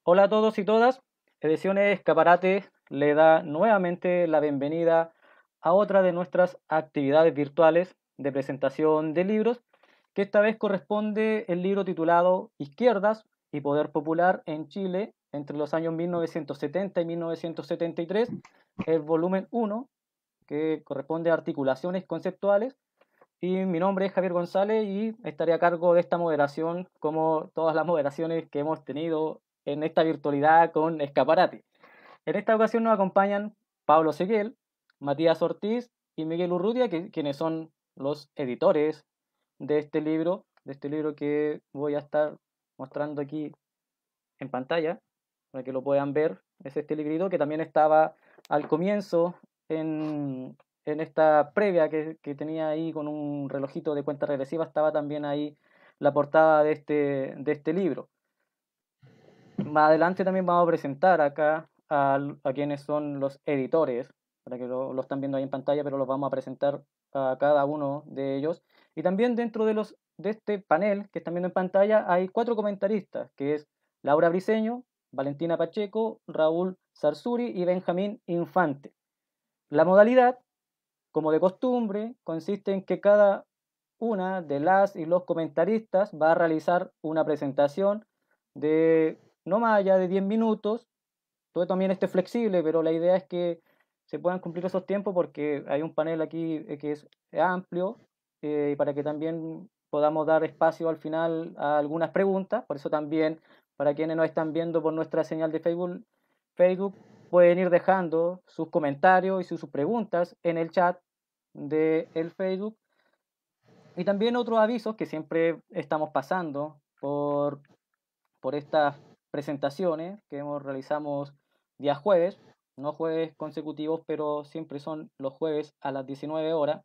Hola a todos y todas. Ediciones Escaparate le da nuevamente la bienvenida a otra de nuestras actividades virtuales de presentación de libros, que esta vez corresponde el libro titulado Izquierdas y Poder Popular en Chile entre los años 1970 y 1973, el volumen 1, que corresponde a articulaciones conceptuales. Y mi nombre es Javier González y estaré a cargo de esta moderación, como todas las moderaciones que hemos tenido en esta virtualidad con Escaparate. En esta ocasión nos acompañan Pablo Seguel, Matías Ortiz y Miguel Urrutia, quienes son los editores de este libro que voy a estar mostrando aquí en pantalla, para que lo puedan ver. Es este librito que también estaba al comienzo en esta previa que tenía ahí con un relojito de cuenta regresiva, estaba también ahí la portada de este libro. Más adelante también vamos a presentar acá a quienes son los editores, para que lo están viendo ahí en pantalla, pero los vamos a presentar a cada uno de ellos. Y también dentro de este panel que están viendo en pantalla hay cuatro comentaristas, que es Laura Briceño, Valentina Pacheco, Raúl Sarsuri y Benjamín Infante. La modalidad, como de costumbre, consiste en que cada una de las y los comentaristas va a realizar una presentación de no más allá de 10 minutos. Todo también esté flexible, pero la idea es que se puedan cumplir esos tiempos porque hay un panel aquí que es amplio, y para que también podamos dar espacio al final a algunas preguntas. Por eso también, para quienes nos están viendo por nuestra señal de Facebook pueden ir dejando sus comentarios y sus preguntas en el chat de el Facebook. Y también otros avisos que siempre estamos pasando por estas presentaciones que realizamos día jueves, no jueves consecutivos, pero siempre son los jueves a las 19 horas.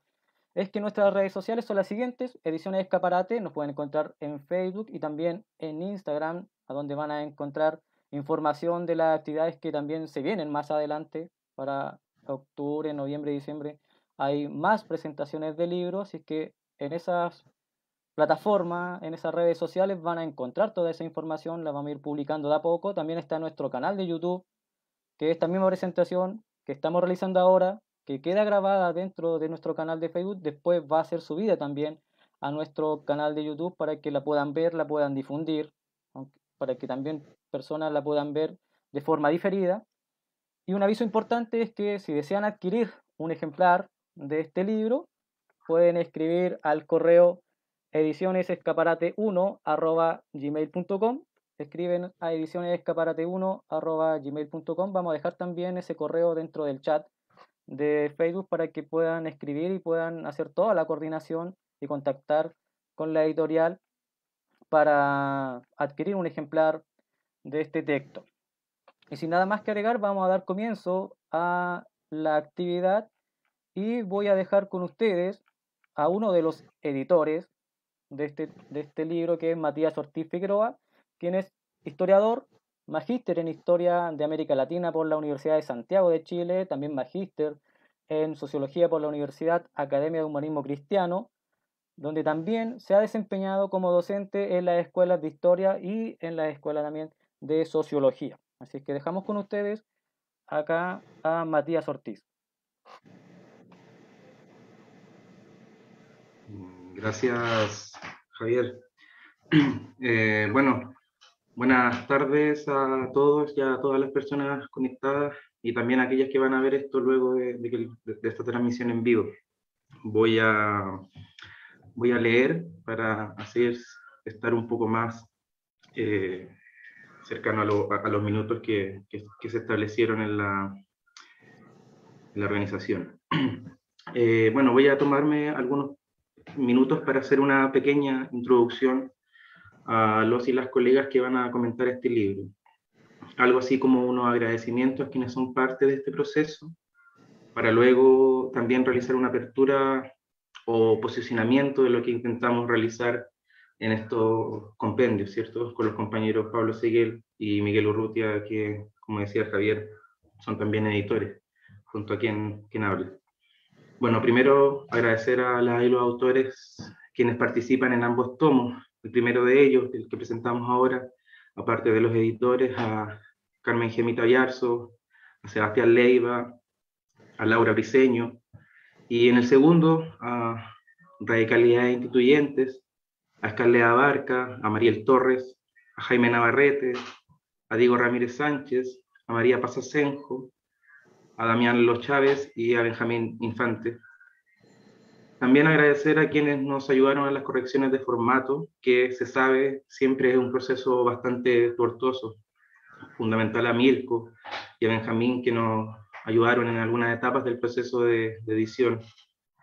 Es que nuestras redes sociales son las siguientes: Ediciones Escaparate, nos pueden encontrar en Facebook y también en Instagram, a donde van a encontrar información de las actividades que también se vienen más adelante para octubre, noviembre y diciembre. Hay más presentaciones de libros, así que en esas plataformas, en esas redes sociales van a encontrar toda esa información, la vamos a ir publicando de a poco. También está nuestro canal de YouTube, que esta misma presentación que estamos realizando ahora, que queda grabada dentro de nuestro canal de Facebook, después va a ser subida también a nuestro canal de YouTube para que la puedan ver, la puedan difundir, para que también personas la puedan ver de forma diferida. Y un aviso importante es que si desean adquirir un ejemplar de este libro, pueden escribir al correo edicionesescaparate1@gmail.com. Escriben a edicionesescaparate1@gmail.com. Vamos a dejar también ese correo dentro del chat de Facebook para que puedan escribir y puedan hacer toda la coordinación y contactar con la editorial para adquirir un ejemplar de este texto. Y sin nada más que agregar, vamos a dar comienzo a la actividad y voy a dejar con ustedes a uno de los editores de este libro, que es Matías Ortiz Figueroa, quien es historiador, magíster en Historia de América Latina por la Universidad de Santiago de Chile, también magíster en Sociología por la Universidad Academia de Humanismo Cristiano, donde también se ha desempeñado como docente en las escuelas de Historia y en la escuela también de Sociología. Así que dejamos con ustedes acá a Matías Ortiz. Gracias, Javier. Bueno, buenas tardes a todos y a todas las personas conectadas y también a aquellas que van a ver esto luego de esta transmisión en vivo. Voy a, voy a leer para hacer estar un poco más cercano a los minutos que se establecieron en la organización. Bueno, voy a tomarme algunos minutos para hacer una pequeña introducción a los y las colegas que van a comentar este libro. Algo así como unos agradecimientos a quienes son parte de este proceso, para luego también realizar una apertura o posicionamiento de lo que intentamos realizar en estos compendios, ¿cierto? Con los compañeros Pablo Seguel y Miguel Urrutia, que, como decía Javier, son también editores, junto a quien habla. Bueno, primero agradecer a las y los autores quienes participan en ambos tomos. El primero de ellos, el que presentamos ahora, aparte de los editores, a Carmen Gemita Ayarzo, a Sebastián Leiva, a Laura Briceño, y en el segundo a Radicalidades Instituyentes, a Scarlett Abarca, a Mariel Torres, a Jaime Navarrete, a Diego Ramírez Sánchez, a María Pasasenjo, a Damián Los Chávez y a Benjamín Infante. También agradecer a quienes nos ayudaron en las correcciones de formato, que se sabe siempre es un proceso bastante tortuoso. Fundamental a Mirko y a Benjamín, que nos ayudaron en algunas etapas del proceso de edición,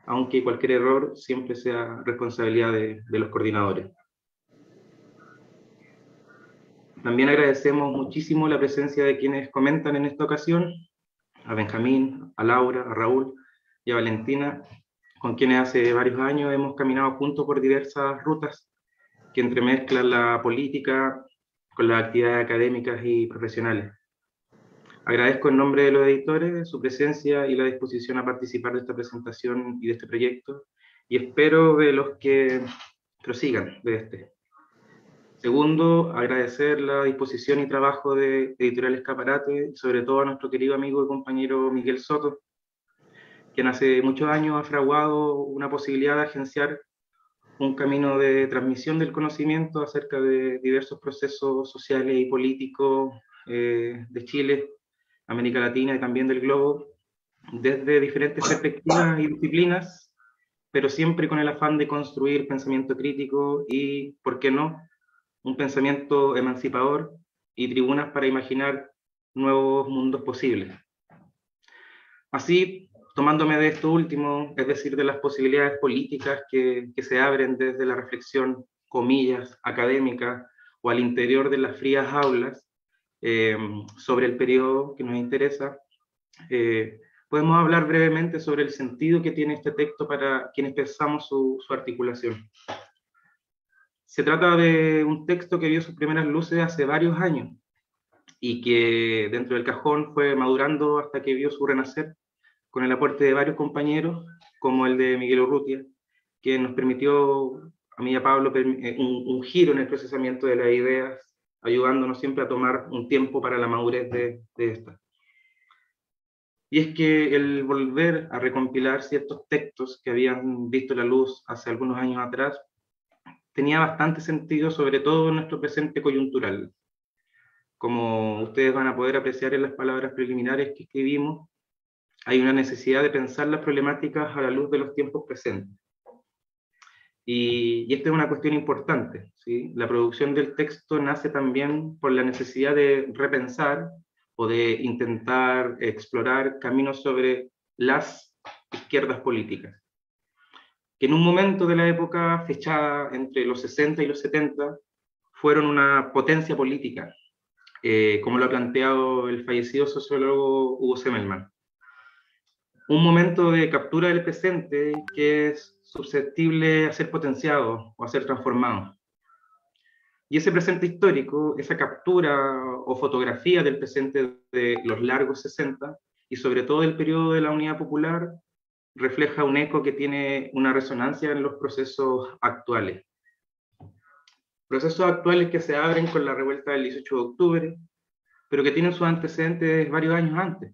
aunque cualquier error siempre sea responsabilidad de los coordinadores. También agradecemos muchísimo la presencia de quienes comentan en esta ocasión, a Benjamín, a Laura, a Raúl y a Valentina, con quienes hace varios años hemos caminado juntos por diversas rutas que entremezclan la política con las actividades académicas y profesionales. Agradezco en nombre de los editores su presencia y la disposición a participar de esta presentación y de este proyecto, y espero de los que prosigan de este. Segundo, agradecer la disposición y trabajo de Editorial Escaparate, y sobre todo a nuestro querido amigo y compañero Miguel Soto, quien hace muchos años ha fraguado una posibilidad de agenciar un camino de transmisión del conocimiento acerca de diversos procesos sociales y políticos de Chile, América Latina y también del globo, desde diferentes perspectivas y disciplinas, pero siempre con el afán de construir pensamiento crítico y, ¿por qué no?, un pensamiento emancipador y tribunas para imaginar nuevos mundos posibles. Así, tomándome de esto último, es decir, de las posibilidades políticas que se abren desde la reflexión, comillas, académica, o al interior de las frías aulas, sobre el periodo que nos interesa, podemos hablar brevemente sobre el sentido que tiene este texto para quienes pensamos su articulación. Se trata de un texto que vio sus primeras luces hace varios años y que dentro del cajón fue madurando hasta que vio su renacer con el aporte de varios compañeros, como el de Miguel Urrutia, que nos permitió a mí y a Pablo un giro en el procesamiento de las ideas, ayudándonos siempre a tomar un tiempo para la madurez de estas. Y es que el volver a recompilar ciertos textos que habían visto la luz hace algunos años atrás tenía bastante sentido, sobre todo en nuestro presente coyuntural. Como ustedes van a poder apreciar en las palabras preliminares que escribimos, hay una necesidad de pensar las problemáticas a la luz de los tiempos presentes. Y esta es una cuestión importante, ¿sí? La producción del texto nace también por la necesidad de repensar o de intentar explorar caminos sobre las izquierdas políticas, que en un momento de la época fechada entre los 60 y los 70 fueron una potencia política, como lo ha planteado el fallecido sociólogo Hugo Semmelmann. Un momento de captura del presente que es susceptible a ser potenciado o a ser transformado. Y ese presente histórico, esa captura o fotografía del presente de los largos 60 y sobre todo del periodo de la Unidad Popular, refleja un eco que tiene una resonancia en los procesos actuales. Procesos actuales que se abren con la revuelta del 18 de octubre, pero que tienen sus antecedentes varios años antes,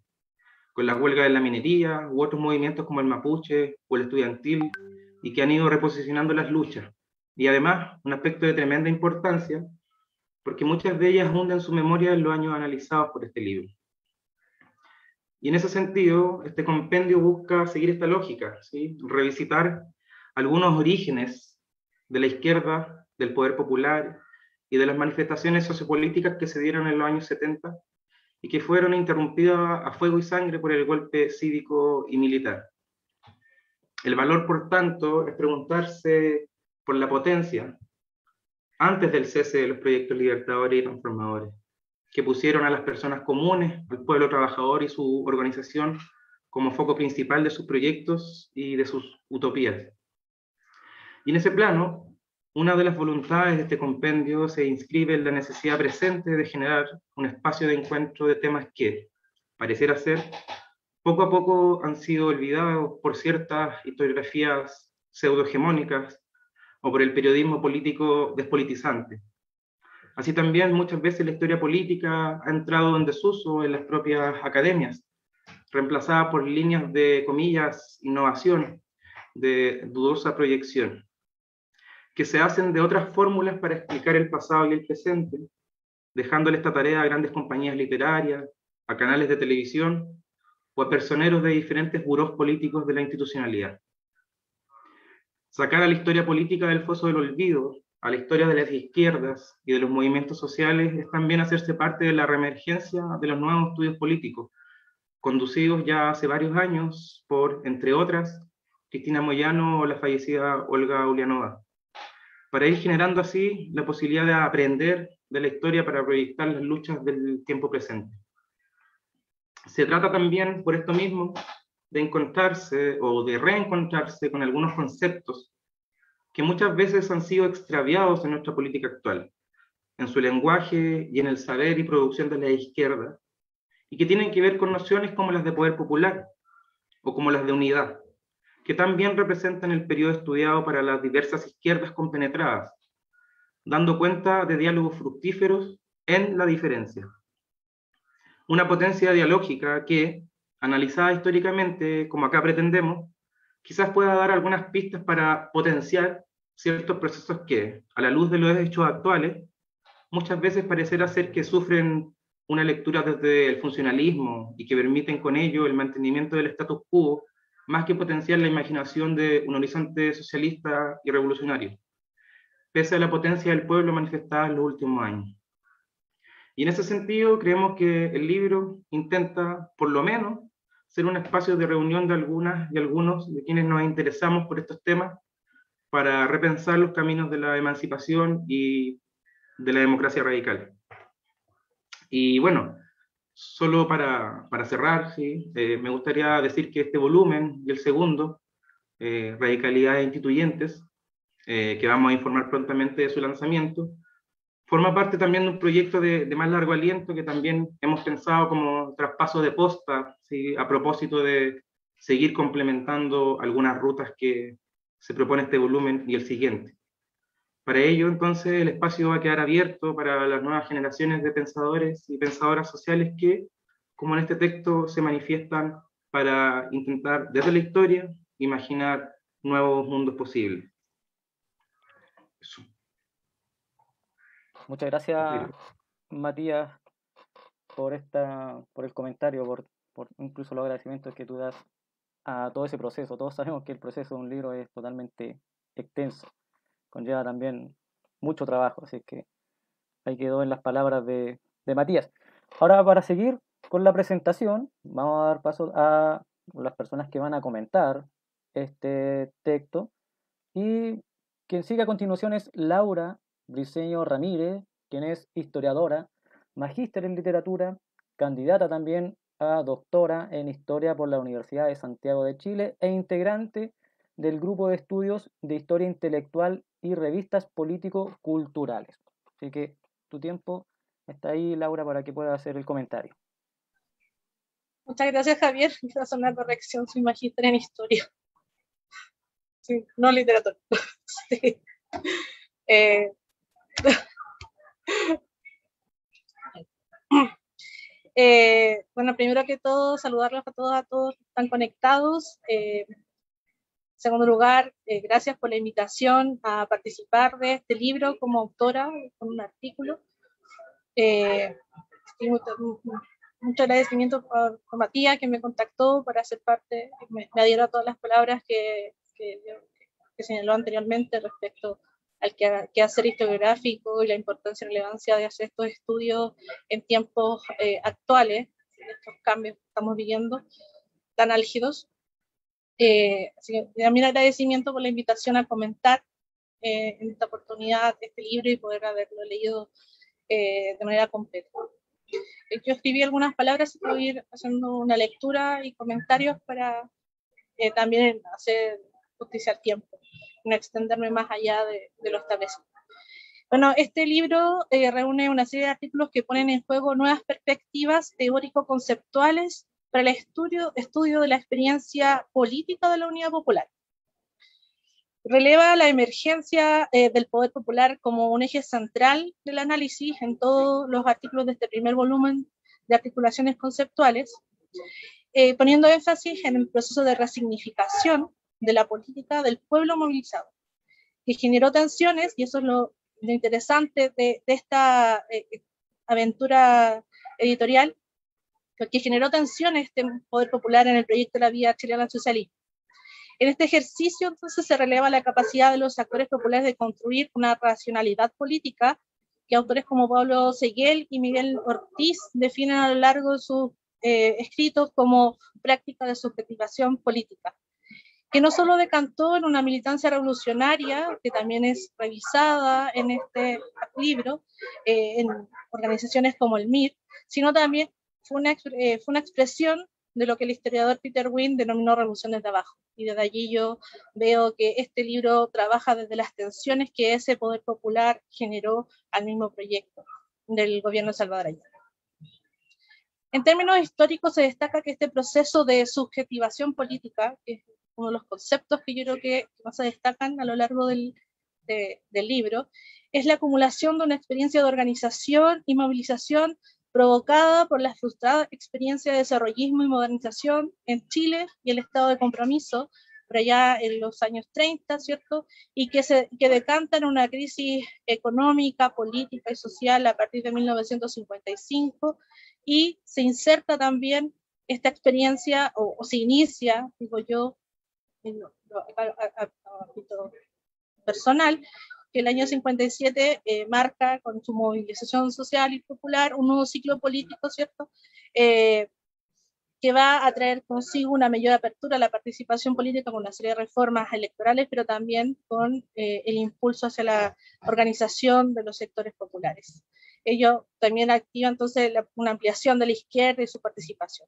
con la huelga de la minería u otros movimientos como el mapuche o el estudiantil, y que han ido reposicionando las luchas. Y además, un aspecto de tremenda importancia, porque muchas de ellas hunden su memoria en los años analizados por este libro. Y en ese sentido, este compendio busca seguir esta lógica, ¿sí? Revisitar algunos orígenes de la izquierda, del poder popular y de las manifestaciones sociopolíticas que se dieron en los años 70 y que fueron interrumpidas a fuego y sangre por el golpe cívico y militar. El valor, por tanto, es preguntarse por la potencia antes del cese de los proyectos libertadores y transformadores, que pusieron a las personas comunes, al pueblo trabajador y su organización como foco principal de sus proyectos y de sus utopías. Y en ese plano, una de las voluntades de este compendio se inscribe en la necesidad presente de generar un espacio de encuentro de temas que, pareciera ser, poco a poco han sido olvidados por ciertas historiografías pseudohegemónicas o por el periodismo político despolitizante, Así también muchas veces la historia política ha entrado en desuso en las propias academias, reemplazada por líneas de, comillas, innovación, de dudosa proyección, que se hacen de otras fórmulas para explicar el pasado y el presente, dejándole esta tarea a grandes compañías literarias, a canales de televisión o a personeros de diferentes burós políticos de la institucionalidad. Sacar a la historia política del foso del olvido, a la historia de las izquierdas y de los movimientos sociales, es también hacerse parte de la reemergencia de los nuevos estudios políticos, conducidos ya hace varios años por, entre otras, Cristina Moyano o la fallecida Olga Ulianova, para ir generando así la posibilidad de aprender de la historia para proyectar las luchas del tiempo presente. Se trata también, por esto mismo, de encontrarse o de reencontrarse con algunos conceptos que muchas veces han sido extraviados en nuestra política actual, en su lenguaje y en el saber y producción de la izquierda, y que tienen que ver con nociones como las de poder popular o como las de unidad, que también representan el periodo estudiado para las diversas izquierdas compenetradas, dando cuenta de diálogos fructíferos en la diferencia. Una potencia dialógica que, analizada históricamente, como acá pretendemos, quizás pueda dar algunas pistas para potenciar ciertos procesos que, a la luz de los hechos actuales, muchas veces parecerá ser que sufren una lectura desde el funcionalismo y que permiten con ello el mantenimiento del status quo, más que potenciar la imaginación de un horizonte socialista y revolucionario, pese a la potencia del pueblo manifestada en los últimos años. Y en ese sentido, creemos que el libro intenta, por lo menos, ser un espacio de reunión de algunas y algunos de quienes nos interesamos por estos temas para repensar los caminos de la emancipación y de la democracia radical. Y bueno, solo para cerrar, ¿sí? Me gustaría decir que este volumen y el segundo, Radicalidades Instituyentes, que vamos a informar prontamente de su lanzamiento, forma parte también de un proyecto de más largo aliento que también hemos pensado como traspaso de posta, ¿sí? A propósito de seguir complementando algunas rutas que se propone este volumen y el siguiente. Para ello, entonces, el espacio va a quedar abierto para las nuevas generaciones de pensadores y pensadoras sociales que, como en este texto, se manifiestan para intentar, desde la historia, imaginar nuevos mundos posibles. Eso. Muchas gracias, Matías, por el comentario, por incluso los agradecimientos que tú das a todo ese proceso. Todos sabemos que el proceso de un libro es totalmente extenso, conlleva también mucho trabajo, así que ahí quedó en las palabras de Matías. Ahora, para seguir con la presentación, vamos a dar paso a las personas que van a comentar este texto, y quien sigue a continuación es Laura Briceño Ramírez, quien es historiadora, magíster en literatura, candidata también a doctora en historia por la Universidad de Santiago de Chile e integrante del grupo de estudios de historia intelectual y revistas político-culturales. Así que tu tiempo está ahí, Laura, para que puedas hacer el comentario. Muchas gracias, Javier. Esa es una corrección, soy magíster en historia. Sí, no literatura. Sí. Bueno, primero que todo, saludarlos a todos que están conectados. En segundo lugar, gracias por la invitación a participar de este libro como autora, con un artículo. Mucho agradecimiento por Matías, que me contactó para ser parte, me adhiero a todas las palabras que señaló anteriormente respecto al quehacer historiográfico y la importancia y relevancia de hacer estos estudios en tiempos actuales, estos cambios que estamos viviendo tan álgidos. Así que también agradecimiento por la invitación a comentar en esta oportunidad este libro y poder haberlo leído de manera completa. Yo escribí algunas palabras y puedo ir haciendo una lectura y comentarios para también hacer justicia al tiempo, no extenderme más allá de lo establecido. Bueno, este libro reúne una serie de artículos que ponen en juego nuevas perspectivas teórico-conceptuales para el estudio de la experiencia política de la Unidad Popular. Releva la emergencia del poder popular como un eje central del análisis en todos los artículos de este primer volumen de articulaciones conceptuales, poniendo énfasis en el proceso de resignificación de la política del pueblo movilizado, que generó tensiones, y eso es lo interesante de esta aventura editorial, que generó tensiones este poder popular en el proyecto de la vía chilena al socialismo. En este ejercicio, entonces, se releva la capacidad de los actores populares de construir una racionalidad política que autores como Pablo Seguel y Miguel Ortiz definen a lo largo de sus escritos como práctica de subjetivación política, que no solo decantó en una militancia revolucionaria, que también es revisada en este libro, en organizaciones como el MIR, sino también fue una expresión de lo que el historiador Peter Wynne denominó revoluciones de abajo. Y desde allí yo veo que este libro trabaja desde las tensiones que ese poder popular generó al mismo proyecto del gobierno de Salvador Allende. En términos históricos se destaca que este proceso de subjetivación política, que es uno de los conceptos que yo creo que más se destacan a lo largo del libro, es la acumulación de una experiencia de organización y movilización provocada por la frustrada experiencia de desarrollismo y modernización en Chile y el estado de compromiso, por allá en los años 30, ¿cierto? Y que decanta en una crisis económica, política y social a partir de 1955, y se inserta también esta experiencia, o se inicia, digo yo, en ámbito personal, que el año 57 marca con su movilización social y popular un nuevo ciclo político, ¿cierto? Que va a traer consigo una mayor apertura a la participación política con una serie de reformas electorales, pero también con el impulso hacia la organización de los sectores populares. Ello también activa entonces una ampliación de la izquierda y su participación.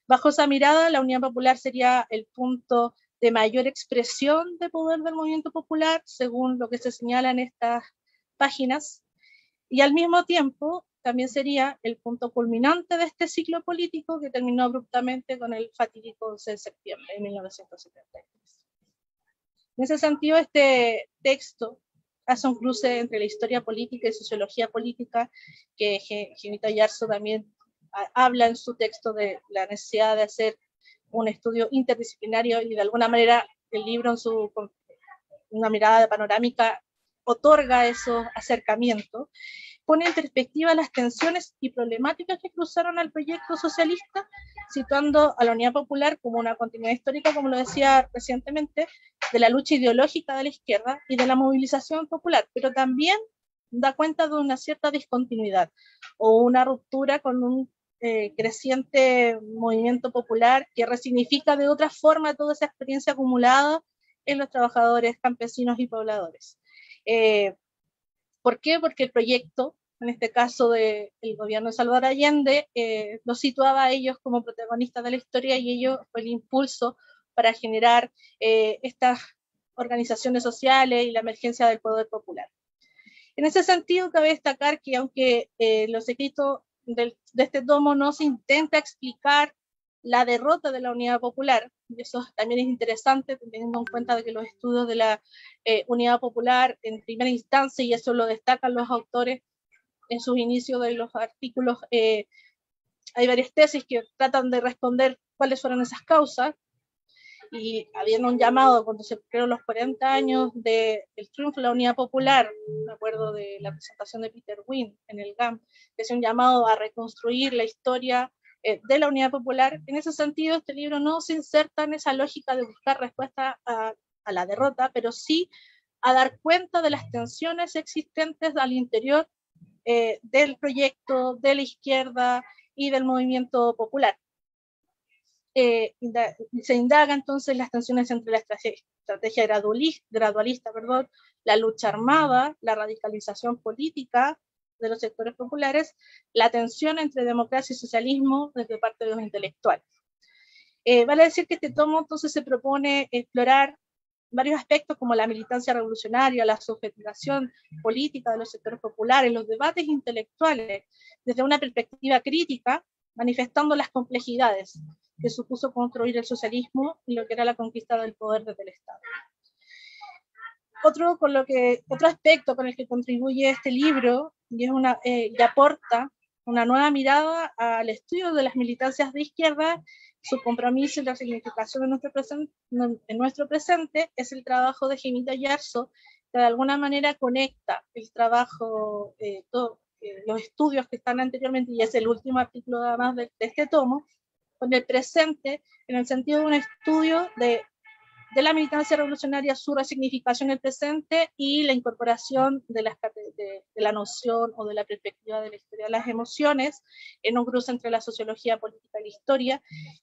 Bajo esa mirada, la Unidad Popular sería el punto de mayor expresión de poder del movimiento popular, según lo que se señala en estas páginas, y al mismo tiempo también sería el punto culminante de este ciclo político que terminó abruptamente con el fatídico 11 de septiembre de 1973. En ese sentido, este texto hace un cruce entre la historia política y sociología política, que Ginita Yarzo también habla en su texto de la necesidad de hacer un estudio interdisciplinario, y de alguna manera el libro en una mirada panorámica otorga esos acercamientos, pone en perspectiva las tensiones y problemáticas que cruzaron al proyecto socialista, situando a la Unidad Popular como una continuidad histórica, como lo decía recientemente, de la lucha ideológica de la izquierda y de la movilización popular, pero también da cuenta de una cierta discontinuidad o una ruptura con un creciente movimiento popular que resignifica de otra forma toda esa experiencia acumulada en los trabajadores, campesinos y pobladores. ¿Por qué? Porque el proyecto, en este caso del gobierno de Salvador Allende, los situaba a ellos como protagonistas de la historia, y ello fue el impulso para generar estas organizaciones sociales y la emergencia del poder popular. En ese sentido, cabe destacar que aunque los escritos de este tomo no se intenta explicar la derrota de la Unidad Popular, y eso también es interesante teniendo en cuenta de que los estudios de la Unidad Popular en primera instancia, y eso lo destacan los autores en sus inicios de los artículos, hay varias tesis que tratan de responder cuáles fueron esas causas, y habiendo un llamado cuando se cumplieron los 40 años del triunfo de la Unidad Popular, me acuerdo de la presentación de Peter Wynne en el GAM, que es un llamado a reconstruir la historia de la Unidad Popular. En ese sentido, este libro no se inserta en esa lógica de buscar respuesta a la derrota, pero sí a dar cuenta de las tensiones existentes al interior del proyecto, de la izquierda y del movimiento popular. Se indaga entonces las tensiones entre la estrategia gradualista, la lucha armada, la radicalización política de los sectores populares, la tensión entre democracia y socialismo desde parte de los intelectuales. Vale decir que este tomo entonces se propone explorar varios aspectos como la militancia revolucionaria, la subjetivación política de los sectores populares, los debates intelectuales desde una perspectiva crítica, manifestando las complejidades que supuso construir el socialismo y lo que era la conquista del poder desde el Estado. Otro aspecto con el que contribuye este libro y aporta una nueva mirada al estudio de las militancias de izquierda, su compromiso y la significación en nuestro presente, es el trabajo de Gimita Yarzo, que de alguna manera conecta el trabajo, los estudios que están anteriormente, y es el último artículo además de este tomo, con el presente, en el sentido de un estudio de la militancia revolucionaria, su resignificación en el presente y la incorporación de la noción o de la perspectiva de la historia de las emociones en un cruce entre la sociología política y la historia,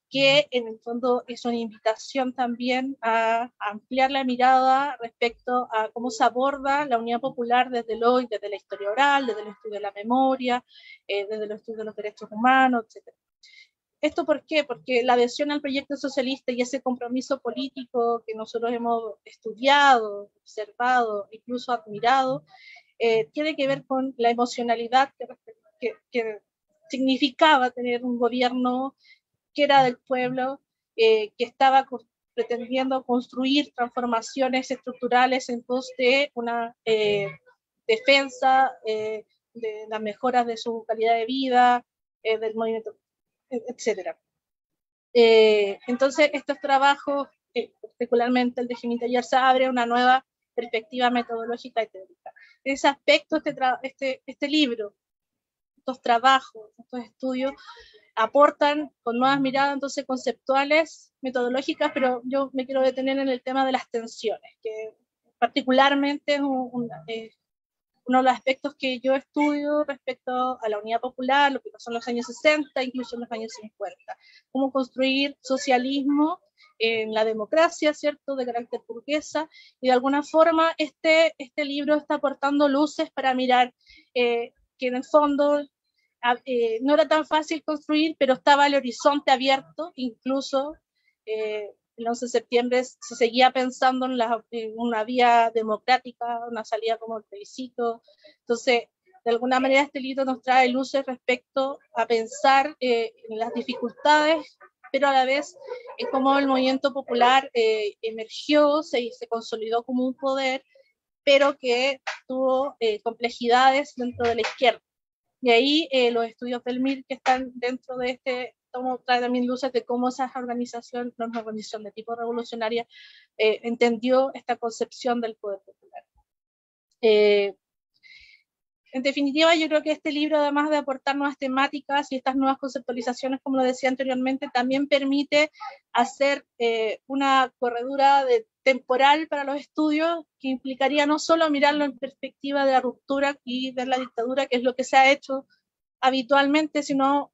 que en el fondo es una invitación también a ampliar la mirada respecto a cómo se aborda la unidad popular desde la historia oral, desde el estudio de la memoria, desde el estudio de los derechos humanos, etc. ¿Esto por qué? Porque la adhesión al proyecto socialista y ese compromiso político que nosotros hemos estudiado, observado, incluso admirado, tiene que ver con la emocionalidad que significaba tener un gobierno que era del pueblo, que estaba pretendiendo construir transformaciones estructurales en pos de una defensa de las mejoras de su calidad de vida, del movimiento, etcétera. Entonces, estos trabajos, particularmente el de Gimita Yarzo, abre una nueva perspectiva metodológica y teórica. En ese aspecto, este libro, estos trabajos, estos estudios, aportan con nuevas miradas entonces conceptuales, metodológicas, pero yo me quiero detener en el tema de las tensiones, que particularmente es uno de los aspectos que yo estudio respecto a la unidad popular, lo que pasó en los años 60, incluso en los años 50. Cómo construir socialismo en la democracia, ¿cierto?, de carácter burguesa, y de alguna forma este libro está aportando luces para mirar que en el fondo no era tan fácil construir, pero estaba el horizonte abierto, incluso el 11 de septiembre se seguía pensando en una vía democrática, una salida como el plebiscito. Entonces, de alguna manera este libro nos trae luces respecto a pensar en las dificultades, pero a la vez en cómo el movimiento popular emergió, se consolidó como un poder, pero que tuvo complejidades dentro de la izquierda. Y ahí los estudios del MIR que están dentro de este tomo trae también luces de cómo esa organización, no es una organización de tipo revolucionaria, entendió esta concepción del poder popular. En definitiva, yo creo que este libro, además de aportar nuevas temáticas y estas nuevas conceptualizaciones, como lo decía anteriormente, también permite hacer una corredura temporal para los estudios, que implicaría no solo mirarlo en perspectiva de la ruptura y de la dictadura, que es lo que se ha hecho habitualmente, sino,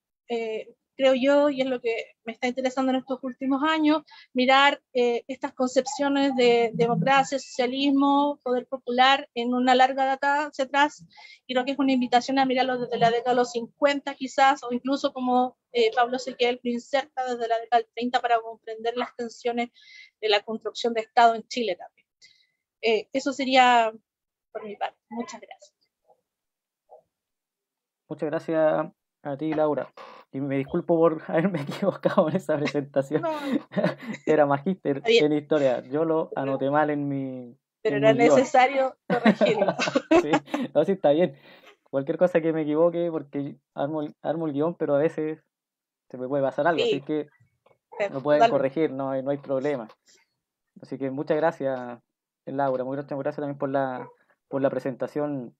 creo yo, y es lo que me está interesando en estos últimos años, mirar estas concepciones de democracia, socialismo, poder popular en una larga data hacia atrás. Creo que es una invitación a mirarlo desde la década de los 50 quizás, o incluso como Pablo Sequel lo inserta desde la década del 30 para comprender las tensiones de la construcción de Estado en Chile también. Eso sería por mi parte. Muchas gracias. Muchas gracias a ti, Laura. Y me disculpo por haberme equivocado en esa presentación. No. Era magíster en historia. Yo lo anoté mal en mi. Pero era necesario corregirlo. Sí, no, sí, está bien. Cualquier cosa que me equivoque, porque armo el guión, pero a veces se me puede pasar algo, Sí, así que lo pueden corregir, no hay problema. Así que muchas gracias, Laura. Muchas gracias también por la presentación,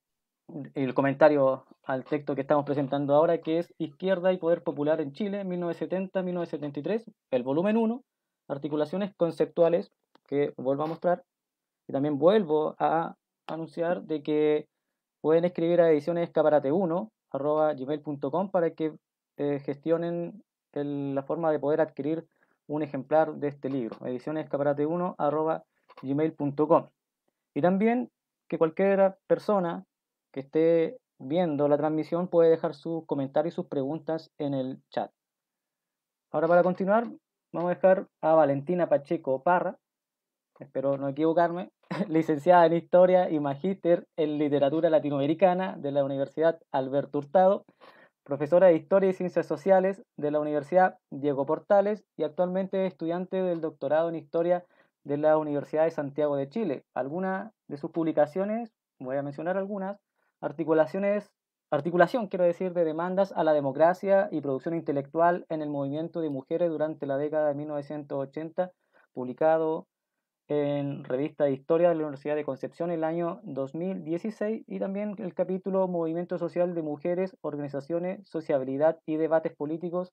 el comentario al texto que estamos presentando ahora, que es Izquierda y Poder Popular en Chile, 1970-1973, el volumen 1, articulaciones conceptuales, que vuelvo a mostrar. Y también vuelvo a anunciar de que pueden escribir a edicionesescaparate1@gmail.com para que gestionen la forma de poder adquirir un ejemplar de este libro, edicionesescaparate1@gmail.com. Y también que cualquier persona que esté viendo la transmisión puede dejar sus comentarios y sus preguntas en el chat. Ahora, para continuar, vamos a dejar a Valentina Pacheco Parra, espero no equivocarme, licenciada en Historia y magíster en Literatura Latinoamericana de la Universidad Alberto Hurtado, profesora de Historia y Ciencias Sociales de la Universidad Diego Portales y actualmente estudiante del doctorado en Historia de la Universidad de Santiago de Chile. Algunas de sus publicaciones, voy a mencionar algunas: articulación, quiero decir, de demandas a la democracia y producción intelectual en el movimiento de mujeres durante la década de 1980, publicado en Revista de Historia de la Universidad de Concepción el año 2016, y también el capítulo Movimiento Social de Mujeres, Organizaciones, Sociabilidad y Debates Políticos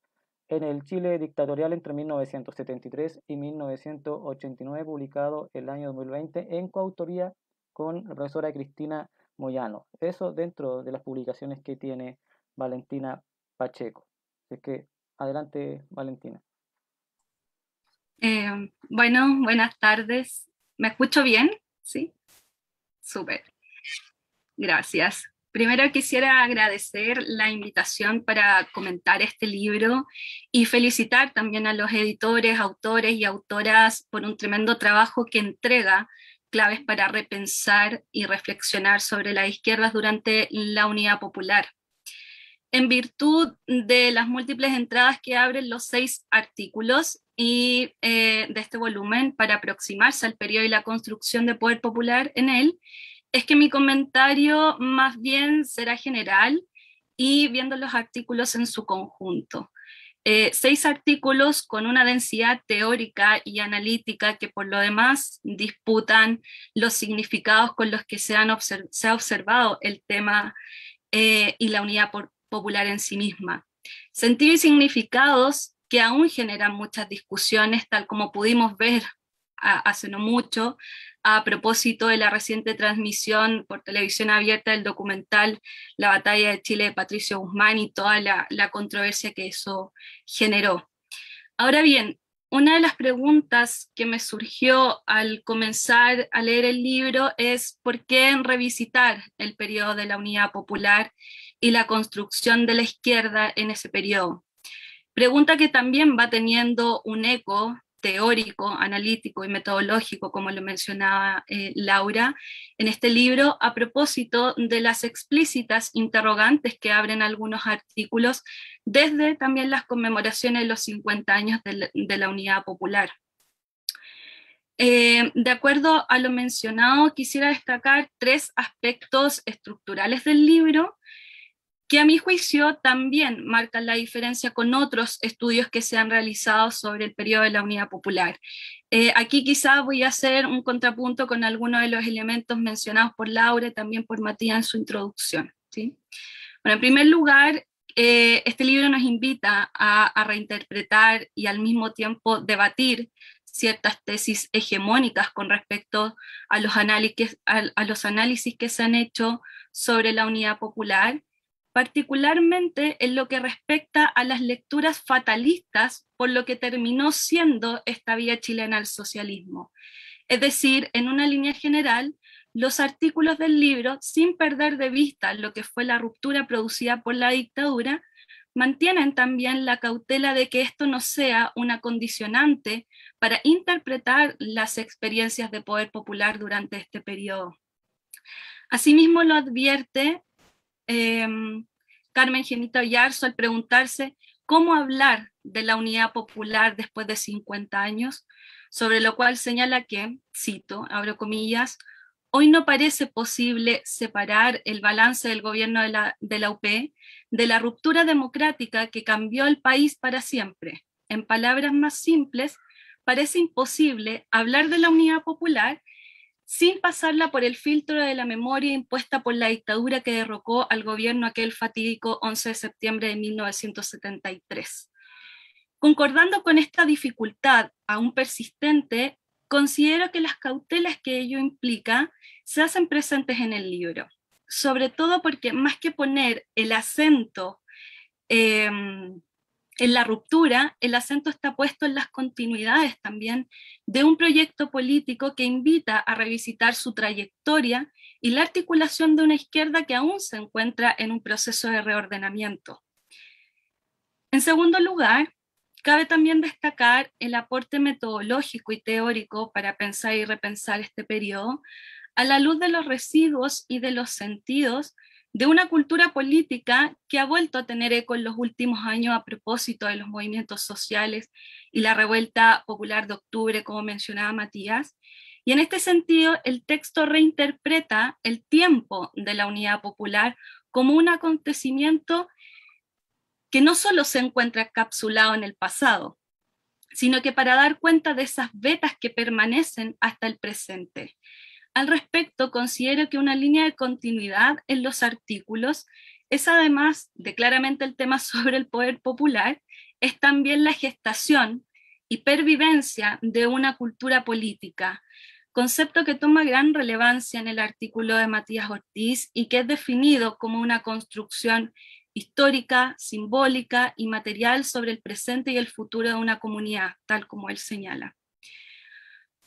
en el Chile dictatorial entre 1973 y 1989, publicado el año 2020 en coautoría con la profesora Cristina Moyano. Eso dentro de las publicaciones que tiene Valentina Pacheco. Así que adelante, Valentina. Bueno, buenas tardes. ¿Me escucho bien? ¿Sí? Súper. Gracias. Primero quisiera agradecer la invitación para comentar este libro y felicitar también a los editores, autores y autoras por un tremendo trabajo que entrega claves para repensar y reflexionar sobre las izquierdas durante la Unidad Popular. En virtud de las múltiples entradas que abren los 6 artículos y de este volumen para aproximarse al periodo y la construcción de poder popular en él, es que mi comentario más bien será general y viendo los artículos en su conjunto. 6 artículos con una densidad teórica y analítica que por lo demás disputan los significados con los que se ha observado el tema y la unidad popular en sí misma. Sentido y significados que aún generan muchas discusiones, tal como pudimos ver hace no mucho, a propósito de la reciente transmisión por televisión abierta del documental La Batalla de Chile de Patricio Guzmán y toda la controversia que eso generó. Ahora bien, una de las preguntas que me surgió al comenzar a leer el libro es ¿por qué revisitar el periodo de la Unidad Popular y la construcción de la izquierda en ese periodo? Pregunta que también va teniendo un eco teórico, analítico y metodológico, como lo mencionaba Laura, en este libro, a propósito de las explícitas interrogantes que abren algunos artículos desde también las conmemoraciones de los 50 años de la Unidad Popular. De acuerdo a lo mencionado, quisiera destacar 3 aspectos estructurales del libro que a mi juicio también marcan la diferencia con otros estudios que se han realizado sobre el periodo de la Unidad Popular. Aquí quizá voy a hacer un contrapunto con algunos de los elementos mencionados por Laura y también por Matías en su introducción, ¿sí? Bueno, en primer lugar, este libro nos invita a reinterpretar y al mismo tiempo debatir ciertas tesis hegemónicas con respecto a los análisis que se han hecho sobre la Unidad Popular, particularmente en lo que respecta a las lecturas fatalistas por lo que terminó siendo esta vía chilena al socialismo. Es decir, en una línea general, los artículos del libro, sin perder de vista lo que fue la ruptura producida por la dictadura, mantienen también la cautela de que esto no sea una condicionante para interpretar las experiencias de poder popular durante este periodo. Asimismo lo advierte Carmen Genita Villarzo al preguntarse cómo hablar de la Unidad Popular después de 50 años, sobre lo cual señala que, cito, abro comillas, hoy no parece posible separar el balance del gobierno de la UP de la ruptura democrática que cambió el país para siempre. En palabras más simples, parece imposible hablar de la Unidad Popular sin pasarla por el filtro de la memoria impuesta por la dictadura que derrocó al gobierno aquel fatídico 11 de septiembre de 1973. Concordando con esta dificultad aún persistente, considero que las cautelas que ello implica se hacen presentes en el libro, sobre todo porque más que poner el acento en la ruptura, el acento está puesto en las continuidades también de un proyecto político que invita a revisitar su trayectoria y la articulación de una izquierda que aún se encuentra en un proceso de reordenamiento. En segundo lugar, cabe también destacar el aporte metodológico y teórico para pensar y repensar este periodo a la luz de los residuos y de los sentidos de una cultura política que ha vuelto a tener eco en los últimos años a propósito de los movimientos sociales y la revuelta popular de octubre, como mencionaba Matías. Y en este sentido, el texto reinterpreta el tiempo de la Unidad Popular como un acontecimiento que no solo se encuentra encapsulado en el pasado, sino que para dar cuenta de esas vetas que permanecen hasta el presente. Al respecto, considero que una línea de continuidad en los artículos es, además de claramente el tema sobre el poder popular, es también la gestación y pervivencia de una cultura política, concepto que toma gran relevancia en el artículo de Matías Ortiz y que es definido como una construcción histórica, simbólica y material sobre el presente y el futuro de una comunidad, tal como él señala.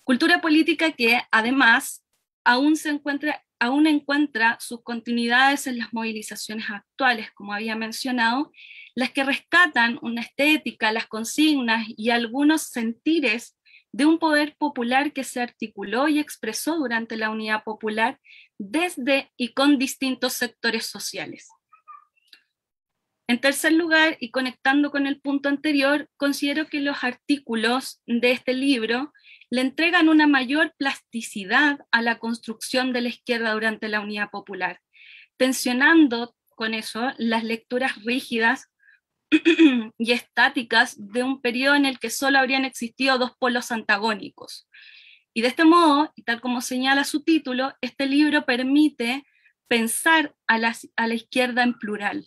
Cultura política que, además, aún encuentra sus continuidades en las movilizaciones actuales, como había mencionado, las que rescatan una estética, las consignas y algunos sentires de un poder popular que se articuló y expresó durante la Unidad Popular desde y con distintos sectores sociales. En tercer lugar, y conectando con el punto anterior, considero que los artículos de este libro le entregan una mayor plasticidad a la construcción de la izquierda durante la Unidad Popular, tensionando con eso las lecturas rígidas y estáticas de un periodo en el que solo habrían existido dos polos antagónicos. Y de este modo, y tal como señala su título, este libro permite pensar a la izquierda en plural,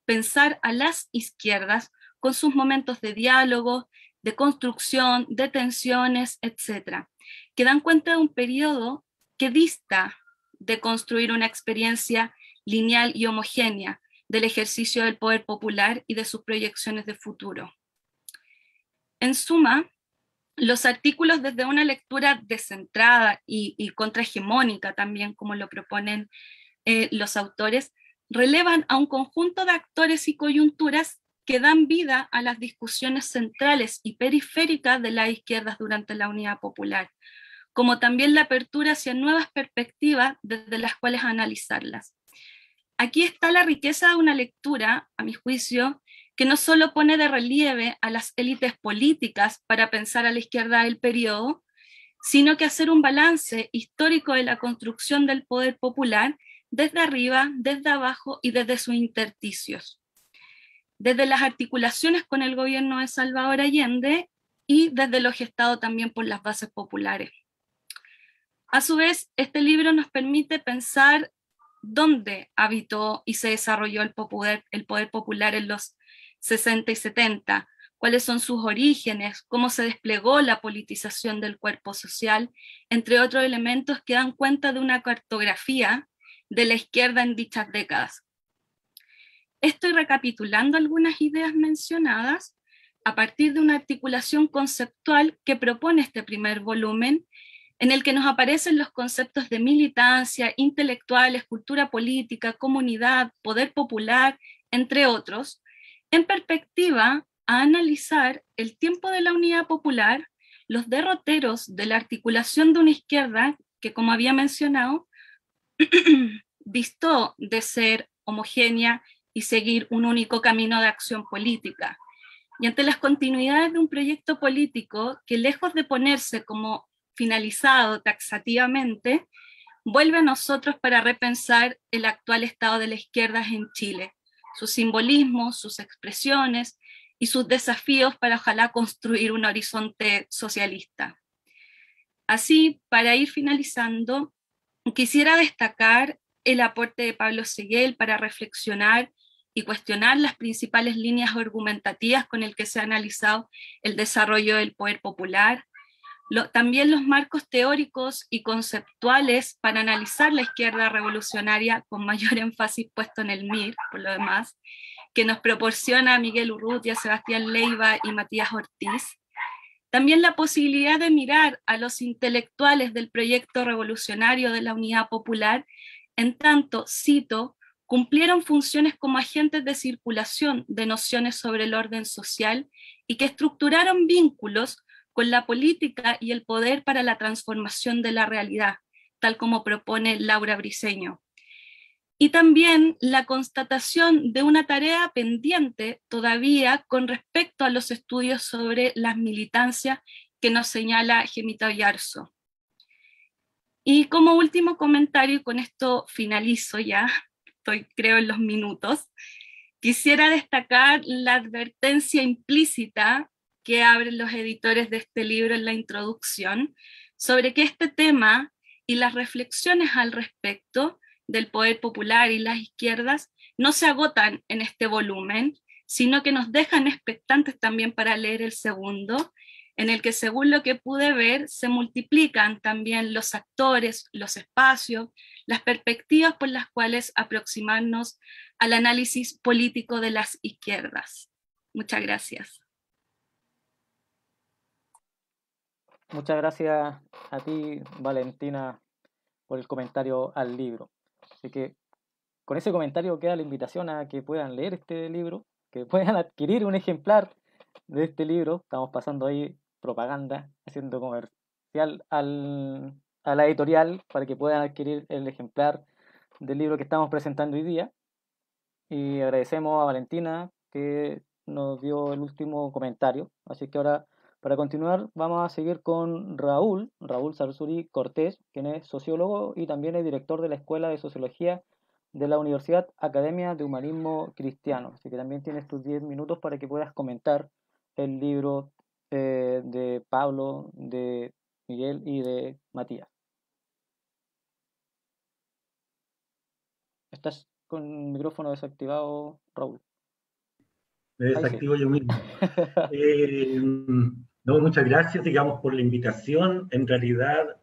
pensar a las izquierdas con sus momentos de diálogo, de construcción, de tensiones, etc., que dan cuenta de un periodo que dista de construir una experiencia lineal y homogénea del ejercicio del poder popular y de sus proyecciones de futuro. En suma, los artículos desde una lectura descentrada y contrahegemónica también, como lo proponen los autores, relevan a un conjunto de actores y coyunturas que dan vida a las discusiones centrales y periféricas de las izquierdas durante la Unidad Popular, como también la apertura hacia nuevas perspectivas desde las cuales analizarlas. Aquí está la riqueza de una lectura, a mi juicio, que no solo pone de relieve a las élites políticas para pensar a la izquierda del periodo, sino que hacer un balance histórico de la construcción del poder popular desde arriba, desde abajo y desde sus intersticios, desde las articulaciones con el gobierno de Salvador Allende y desde lo gestado también por las bases populares. A su vez, este libro nos permite pensar dónde habitó y se desarrolló el poder popular en los 60 y 70, cuáles son sus orígenes, cómo se desplegó la politización del cuerpo social, entre otros elementos que dan cuenta de una cartografía de la izquierda en dichas décadas. Estoy recapitulando algunas ideas mencionadas a partir de una articulación conceptual que propone este primer volumen, en el que nos aparecen los conceptos de militancia, intelectuales, cultura política, comunidad, poder popular, entre otros, en perspectiva a analizar el tiempo de la Unidad Popular, los derroteros de la articulación de una izquierda que, como había mencionado, distó de ser homogénea y seguir un único camino de acción política. Y ante las continuidades de un proyecto político que, lejos de ponerse como finalizado taxativamente, vuelve a nosotros para repensar el actual estado de la izquierda en Chile, sus simbolismos, sus expresiones y sus desafíos para ojalá construir un horizonte socialista. Así, para ir finalizando, quisiera destacar el aporte de Pablo Seguel para reflexionar y cuestionar las principales líneas argumentativas con el que se ha analizado el desarrollo del poder popular, también los marcos teóricos y conceptuales para analizar la izquierda revolucionaria, con mayor énfasis puesto en el MIR, por lo demás, que nos proporciona Miguel Urrutia, Sebastián Leiva y Matías Ortiz. También la posibilidad de mirar a los intelectuales del proyecto revolucionario de la Unidad Popular, en tanto, cito, cumplieron funciones como agentes de circulación de nociones sobre el orden social y que estructuraron vínculos con la política y el poder para la transformación de la realidad, tal como propone Laura Briceño. y también la constatación de una tarea pendiente todavía con respecto a los estudios sobre las militancias que nos señala Gemita Oyarzo. Y como último comentario, y con esto finalizo ya, estoy creo en los minutos, quisiera destacar la advertencia implícita que abren los editores de este libro en la introducción sobre que este tema y las reflexiones al respecto del poder popular y las izquierdas no se agotan en este volumen, sino que nos dejan expectantes también para leer el segundo, en el que, según lo que pude ver, se multiplican también los actores, los espacios, las perspectivas por las cuales aproximarnos al análisis político de las izquierdas. Muchas gracias. Muchas gracias a ti, Valentina, por el comentario al libro. Así que con ese comentario queda la invitación a que puedan leer este libro, que puedan adquirir un ejemplar de este libro. Estamos pasando ahí propaganda, haciendo comercial a la editorial para que puedan adquirir el ejemplar del libro que estamos presentando hoy día. Y agradecemos a Valentina que nos dio el último comentario. Así que ahora, para continuar, vamos a seguir con Raúl Sarsuri Cortés, quien es sociólogo y también es director de la Escuela de Sociología de la Universidad Academia de Humanismo Cristiano. Así que también tienes tus 10 minutos para que puedas comentar el libro de Pablo, de Miguel y de Matías. Estás con el micrófono desactivado, Raúl. Me desactivo yo mismo. No, muchas gracias, digamos, por la invitación. En realidad,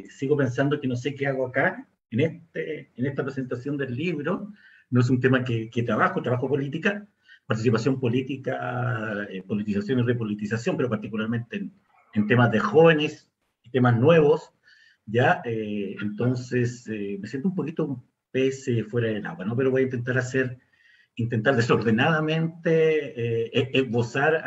sigo pensando que no sé qué hago acá, en esta presentación del libro. No es un tema que trabajo política, participación política, politización y repolitización, pero particularmente en temas de jóvenes, temas nuevos, ¿ya? Entonces, me siento un poquito un pez fuera del agua, ¿no? Pero voy a intentar desordenadamente esbozar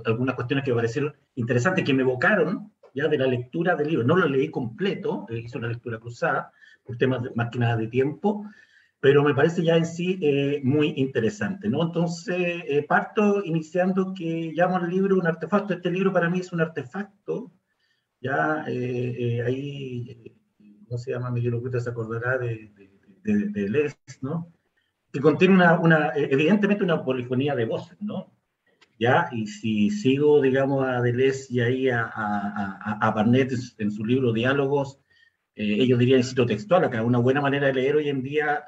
algunas cuestiones que me parecieron interesantes, que me evocaron ya de la lectura del libro. No lo leí completo, hice una lectura cruzada, por temas más que nada de tiempo, pero me parece ya en sí muy interesante, ¿no? Entonces, parto iniciando que llamo al libro un artefacto. Este libro para mí es un artefacto, ya ahí, ¿cómo se llama? Miguel Urrutia se acordará de Les, ¿no? Que contiene evidentemente una polifonía de voces, ¿no? ¿Ya? Y si sigo, digamos, a Deleuze y ahí a Barnett en su libro Diálogos, ellos dirían, cito textual, acá una buena manera de leer hoy en día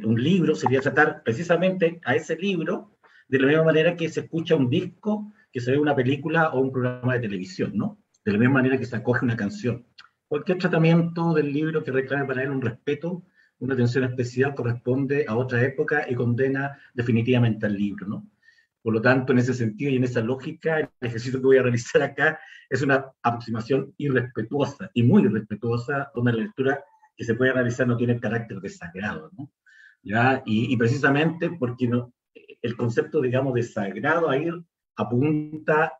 un libro sería tratar precisamente a ese libro de la misma manera que se escucha un disco, que se ve una película o un programa de televisión, ¿no? De la misma manera que se acoge una canción. Cualquier tratamiento del libro que reclame para él un respeto, una atención especial, corresponde a otra época y condena definitivamente al libro, ¿no? Por lo tanto, en ese sentido y en esa lógica, el ejercicio que voy a realizar acá es una aproximación irrespetuosa y muy irrespetuosa, donde la lectura que se puede realizar no tiene carácter de sagrado, ¿no? ¿Ya? Y precisamente porque el concepto, digamos, de sagrado ahí apunta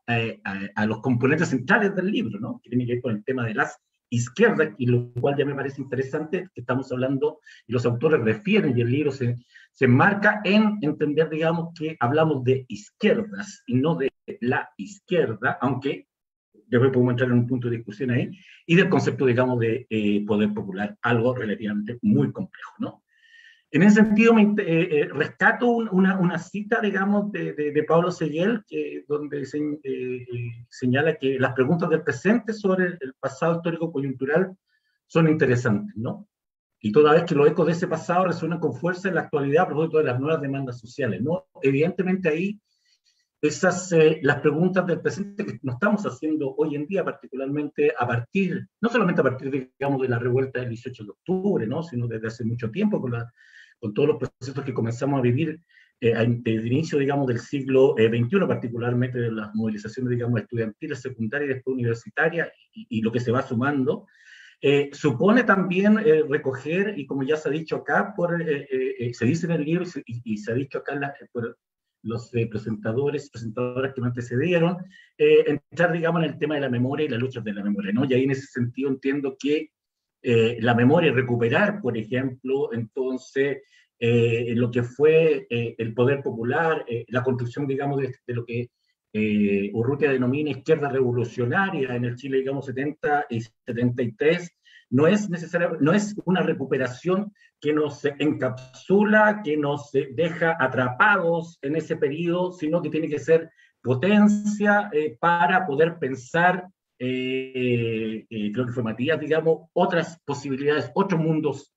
a los componentes centrales del libro, ¿no? Que tiene que ver con el tema de las izquierdas, y lo cual ya me parece interesante, que estamos hablando, y los autores refieren, y el libro se enmarca en entender, digamos, que hablamos de izquierdas y no de la izquierda, aunque después podemos entrar en un punto de discusión ahí, y del concepto, digamos, de poder popular, algo relativamente muy complejo, ¿no? En ese sentido, rescato una cita, digamos, de Pablo Seguel, donde señala que las preguntas del presente sobre el pasado histórico coyuntural son interesantes, ¿no? Y toda vez que los ecos de ese pasado resuenan con fuerza en la actualidad a propósito de las nuevas demandas sociales, ¿no? Evidentemente ahí, las preguntas del presente que nos estamos haciendo hoy en día, particularmente no solamente a partir, digamos, de la revuelta del 18 de octubre, ¿no? Sino desde hace mucho tiempo, con todos los procesos que comenzamos a vivir desde el inicio, digamos, del siglo XXI, particularmente de las movilizaciones, digamos, estudiantiles, secundarias y después universitarias, y lo que se va sumando, supone también recoger, y como ya se ha dicho acá, se dice en el libro y se ha dicho acá por los presentadoras que me antecedieron, entrar, digamos, en el tema de la memoria y la lucha de la memoria, ¿no? Y ahí en ese sentido entiendo que la memoria, recuperar, por ejemplo, entonces, lo que fue el poder popular, la construcción, digamos, de lo que Urrutia denomina izquierda revolucionaria en el Chile, digamos, 70 y 73, no es una recuperación que nos encapsula, que nos deja atrapados en ese periodo, sino que tiene que ser potencia para poder pensar, creo que fue Matías, digamos, otras posibilidades, otros mundos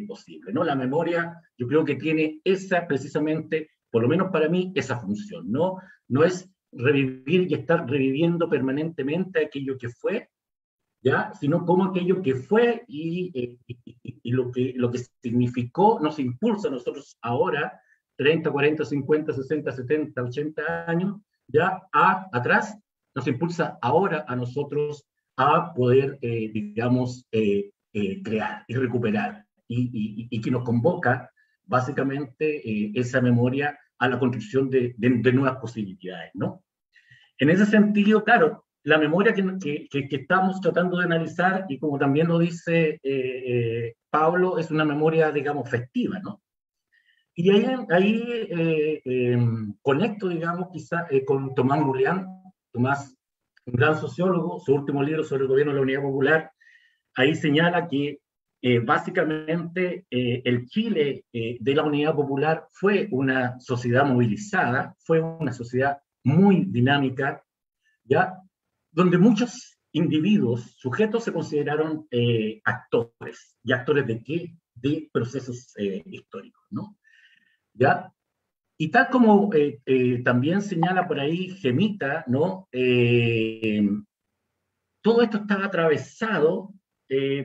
posibles, ¿no? La memoria, yo creo que tiene esa, precisamente, por lo menos para mí, esa función, ¿no? No es revivir y estar reviviendo permanentemente aquello que fue, ¿ya? Sino como aquello que fue y lo que significó nos impulsa a nosotros ahora, 30, 40, 50, 60, 70, 80 años, ya atrás, nos impulsa ahora a nosotros a poder, digamos, crear y recuperar, y que nos convoca básicamente esa memoria a la construcción de nuevas posibilidades, ¿no? En ese sentido, claro, la memoria que estamos tratando de analizar, y como también lo dice Pablo, es una memoria, digamos, festiva, ¿no? Y ahí conecto, digamos, quizá con Tomás Julián, Tomás, un gran sociólogo, su último libro sobre el gobierno de la Unidad Popular, ahí señala que básicamente el Chile de la Unidad Popular fue una sociedad movilizada, fue una sociedad muy dinámica, ¿ya? Donde muchos individuos, sujetos, se consideraron actores. ¿Y actores de qué? De procesos históricos, ¿no? ¿Ya? Y tal como también señala por ahí Gemita, ¿no? Todo esto estaba atravesado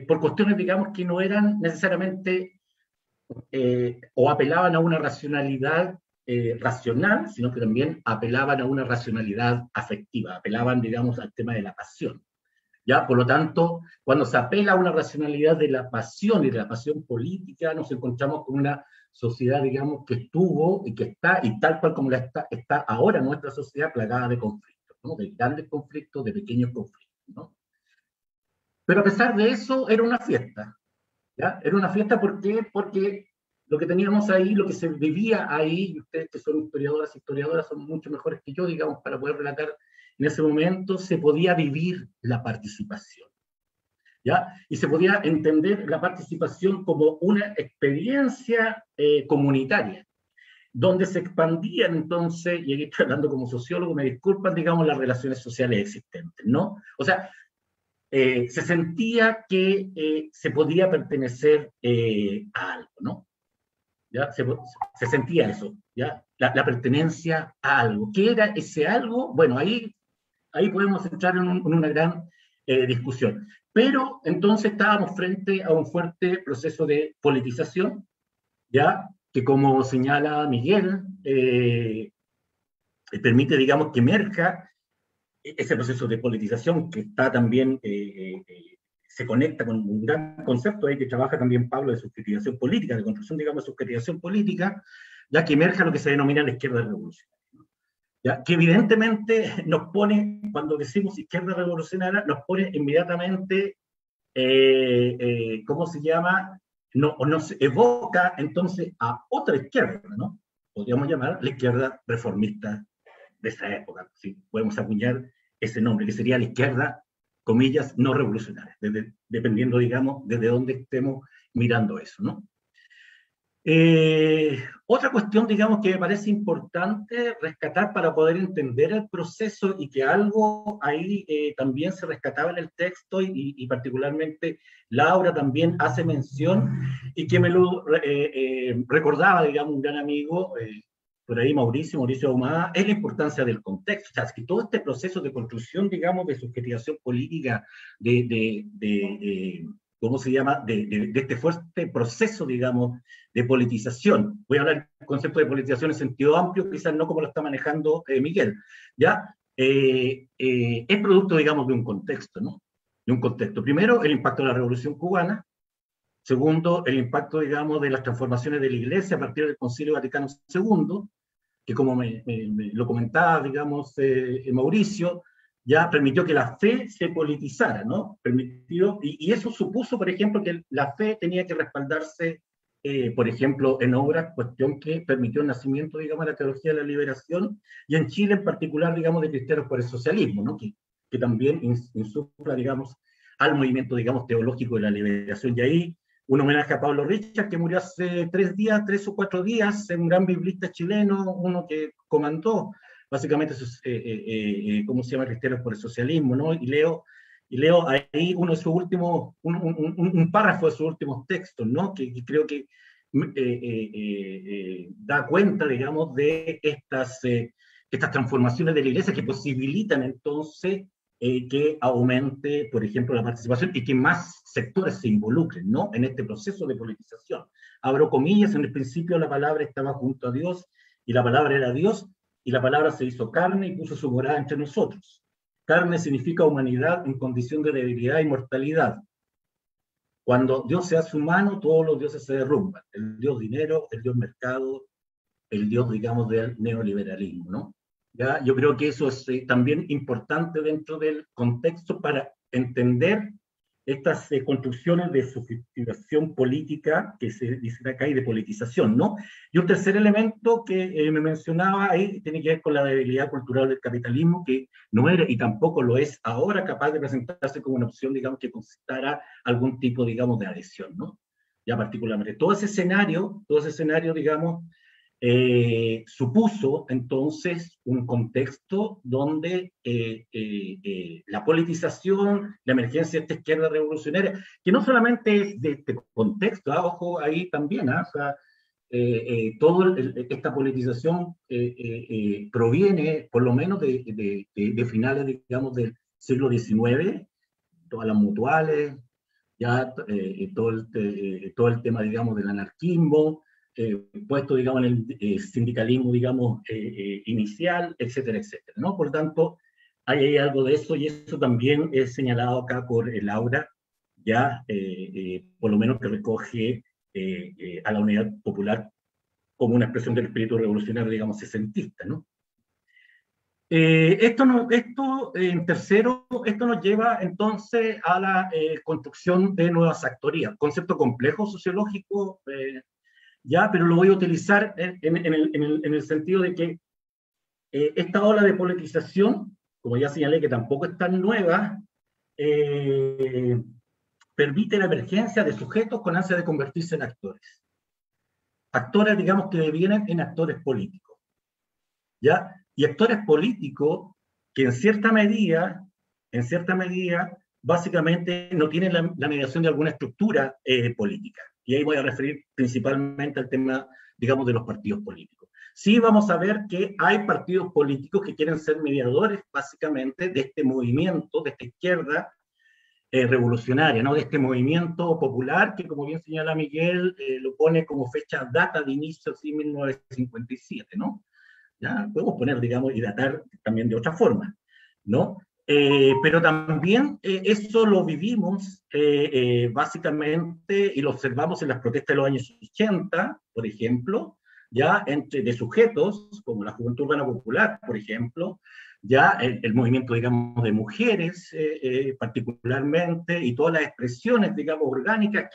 por cuestiones, digamos, que no eran necesariamente o apelaban a una racionalidad racional, sino que también apelaban a una racionalidad afectiva, apelaban, digamos, al tema de la pasión. ¿Ya? Por lo tanto, cuando se apela a una racionalidad de la pasión y de la pasión política, nos encontramos con una sociedad, digamos, que estuvo y que está, y tal cual como está ahora nuestra sociedad, plagada de conflictos, ¿no? De grandes conflictos, de pequeños conflictos, ¿no? Pero a pesar de eso, era una fiesta, ¿ya? Era una fiesta, ¿por qué? Porque lo que teníamos ahí, lo que se vivía ahí, y ustedes que son historiadoras son mucho mejores que yo, digamos, para poder relatar en ese momento, se podía vivir la participación, ¿ya? Y se podía entender la participación como una experiencia comunitaria, donde se expandían entonces, y aquí estoy hablando como sociólogo, me disculpan, digamos, las relaciones sociales existentes, ¿no? O sea, se sentía que se podía pertenecer a algo, ¿no? ¿Ya? Se sentía eso, ¿ya? La pertenencia a algo. ¿Qué era ese algo? Bueno, ahí podemos entrar en una gran discusión. Pero entonces estábamos frente a un fuerte proceso de politización, ¿ya? Que, como señala Miguel, permite, digamos, que emerja ese proceso de politización que está también, se conecta con un gran concepto ahí que trabaja también Pablo, de subjetivación política, de construcción, digamos, de subjetivación política, ya que emerja lo que se denomina la izquierda revolucionaria. ¿Ya? Que evidentemente nos pone, cuando decimos izquierda revolucionaria, nos pone inmediatamente, ¿cómo se llama? Nos evoca entonces a otra izquierda, ¿no? Podríamos llamar la izquierda reformista de esa época, ¿sí? Podemos acuñar ese nombre, que sería la izquierda, comillas, no revolucionaria, dependiendo, digamos, desde dónde estemos mirando eso, ¿no? Otra cuestión, digamos, que me parece importante rescatar para poder entender el proceso, y que algo ahí también se rescataba en el texto, y particularmente Laura también hace mención, y que me lo recordaba, digamos, un gran amigo, por ahí Mauricio Ahumada, es la importancia del contexto. O sea, es que todo este proceso de construcción, digamos, de subjetivación política, ¿cómo se llama?, de este fuerte proceso, digamos, de politización. Voy a hablar del concepto de politización en sentido amplio, quizás no como lo está manejando Miguel, ¿ya? Es producto, digamos, de un contexto, ¿no? De un contexto. Primero, el impacto de la Revolución Cubana. Segundo, el impacto, digamos, de las transformaciones de la Iglesia a partir del Concilio Vaticano II, que, como me lo comentaba, digamos, Mauricio, ya permitió que la fe se politizara, ¿no? Permitió, y eso supuso, por ejemplo, que la fe tenía que respaldarse, por ejemplo, en obras, cuestión que permitió el nacimiento, digamos, de la teología de la liberación, y en Chile en particular, digamos, de Cristianos por el Socialismo, ¿no? Que también insufla, digamos, al movimiento, digamos, teológico de la liberación. Y ahí un homenaje a Pablo Richard, que murió hace 3 o 4 días, un gran biblista chileno, uno que comandó básicamente, ¿cómo se llama? Cristianos por el Socialismo, ¿no? Y leo ahí uno de sus últimos, un párrafo de sus últimos textos, ¿no? Que creo que da cuenta, digamos, de estas transformaciones de la Iglesia que posibilitan entonces que aumente, por ejemplo, la participación y que más sectores se involucren, ¿no? En este proceso de politización. Abro comillas, en el principio la palabra estaba junto a Dios y la palabra era Dios, y la palabra se hizo carne y puso su morada entre nosotros. Carne significa humanidad en condición de debilidad y mortalidad. Cuando Dios se hace humano, todos los dioses se derrumban. El Dios dinero, el Dios mercado, el Dios, digamos, del neoliberalismo, ¿no? ¿Ya? Yo creo que eso es también importante dentro del contexto para entender estas construcciones de sofisticación política que se dicen acá y de politización, ¿no? Y un tercer elemento que me mencionaba ahí tiene que ver con la debilidad cultural del capitalismo, que no era y tampoco lo es ahora capaz de presentarse como una opción, digamos, que concitara algún tipo, digamos, de adhesión, ¿no? Ya particularmente. Todo ese escenario, digamos, supuso entonces un contexto donde la politización, la emergencia de esta izquierda revolucionaria, que no solamente es de este contexto, ojo ahí también, o sea, toda esta politización proviene por lo menos de finales, digamos, del siglo XIX, todas las mutuales, ya todo el tema, digamos, del anarquismo, puesto, digamos, en el sindicalismo, digamos, inicial, etcétera, etcétera, ¿no? Por tanto, hay algo de eso, y eso también es señalado acá por Laura, ya, por lo menos que recoge a la Unidad Popular como una expresión del espíritu revolucionario, digamos, sesentista, ¿no? En tercero, esto nos lleva entonces a la construcción de nuevas actorías, concepto complejo sociológico, ya, pero lo voy a utilizar en el sentido de que esta ola de politización, como ya señalé que tampoco es tan nueva, permite la emergencia de sujetos con ansia de convertirse en actores. Actores, digamos, que devienen en actores políticos, ¿ya? Y actores políticos que en cierta medida, básicamente no tienen la mediación de alguna estructura política. Y ahí voy a referir principalmente al tema, digamos, de los partidos políticos. Sí vamos a ver que hay partidos políticos que quieren ser mediadores, básicamente, de este movimiento, de esta izquierda revolucionaria, ¿no? De este movimiento popular que, como bien señala Miguel, lo pone como fecha data de inicio, así, 1957, ¿no? Ya podemos poner, digamos, y datar también de otra forma, ¿no? Pero también eso lo vivimos básicamente y lo observamos en las protestas de los años 80, por ejemplo, ya de sujetos como la Juventud Urbana Popular, por ejemplo, ya el movimiento, digamos, de mujeres particularmente, y todas las expresiones, digamos, orgánicas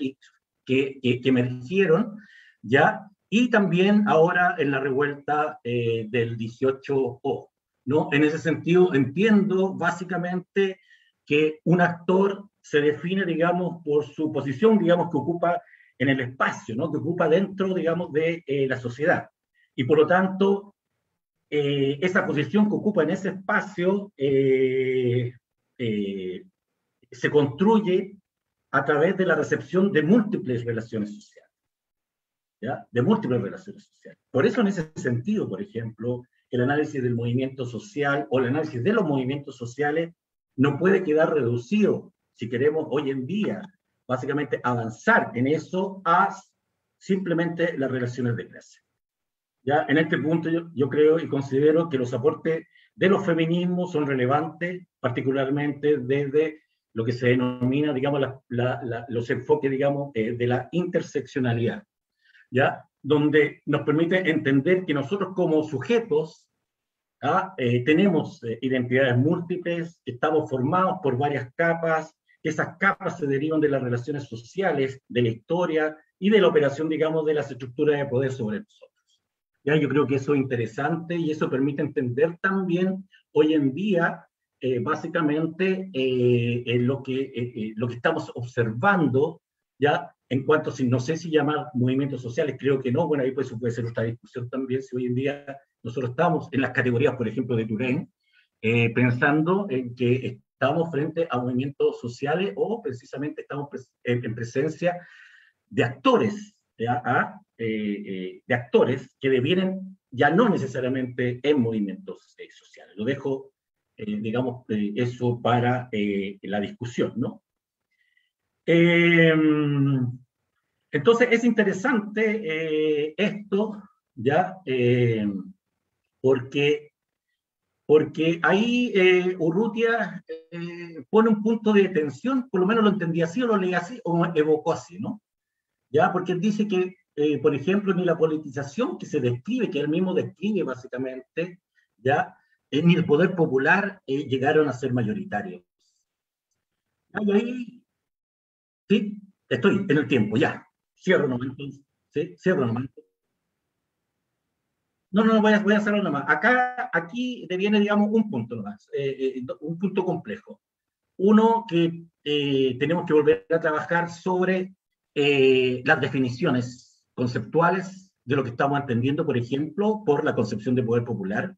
que emergieron, ya, y también ahora en la revuelta del 18O. ¿No? En ese sentido, entiendo básicamente que un actor se define, digamos, por su posición, digamos, que ocupa en el espacio, ¿no? Que ocupa dentro, digamos, de la sociedad. Y por lo tanto, esa posición que ocupa en ese espacio se construye a través de la recepción de múltiples relaciones sociales, ¿ya? De múltiples relaciones sociales. Por eso, en ese sentido, por ejemplo, el análisis del movimiento social o el análisis de los movimientos sociales no puede quedar reducido, si queremos hoy en día, básicamente avanzar en eso, a simplemente las relaciones de clase. Ya en este punto yo creo y considero que los aportes de los feminismos son relevantes, particularmente desde lo que se denomina, digamos, los enfoques, digamos, de la Tenemos identidades múltiples, estamos formados por varias capas, esas capas se derivan de las relaciones sociales, de la historia y de la operación, digamos, de las estructuras de poder sobre nosotros. ¿Ya? Yo creo que eso es interesante y eso permite entender también hoy en día, básicamente, lo que estamos observando, ¿ya? En cuanto, no sé si llamar movimientos sociales, creo que no, bueno, ahí pues, puede ser otra discusión también, si hoy en día nosotros estamos en las categorías, por ejemplo, de Turén, pensando en que estamos frente a movimientos sociales o precisamente estamos en presencia de actores, de actores que devienen ya no necesariamente en movimientos sociales. Lo dejo, digamos, eso para la discusión, ¿no? Entonces es interesante esto, ¿ya? Porque ahí Urrutia pone un punto de tensión, por lo menos lo entendí así, o lo leí así, o evocó así, ¿no? ¿Ya? Porque él dice que, por ejemplo, ni la politización que se describe, que él mismo describe básicamente, ¿ya? Ni el poder popular llegaron a ser mayoritarios. Y ahí, sí, estoy en el tiempo, ya. Cierro nomás, entonces. ¿Sí? Cierro nomás. No, voy a hacerlo nomás. Aquí te viene, digamos, un punto nomás, un punto complejo. Uno, que tenemos que volver a trabajar sobre las definiciones conceptuales de lo que estamos entendiendo, por ejemplo, por la concepción de poder popular.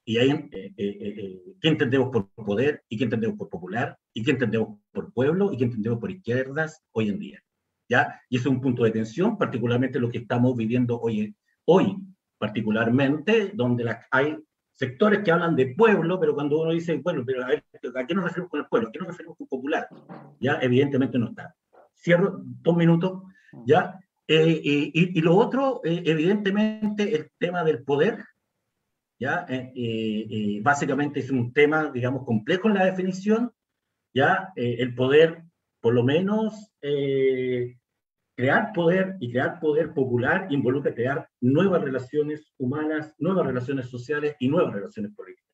Y ahí, ¿qué entendemos por poder? ¿Y qué entendemos por popular? ¿Y qué entendemos por pueblo? ¿Y qué entendemos por izquierdas hoy en día? ¿Ya? Y eso es un punto de tensión, particularmente lo que estamos viviendo hoy particularmente, donde hay sectores que hablan de pueblo, pero cuando uno dice, bueno, pero a ver, ¿a qué nos referimos con el pueblo? ¿A qué nos referimos con popular? Ya, evidentemente no está. Cierro 2 minutos, ¿ya? Y lo otro, evidentemente, el tema del poder, ¿ya? Básicamente es un tema, digamos, complejo en la definición, ¿ya? El poder, por lo menos, crear poder popular involucra crear nuevas relaciones humanas, nuevas relaciones sociales y nuevas relaciones políticas,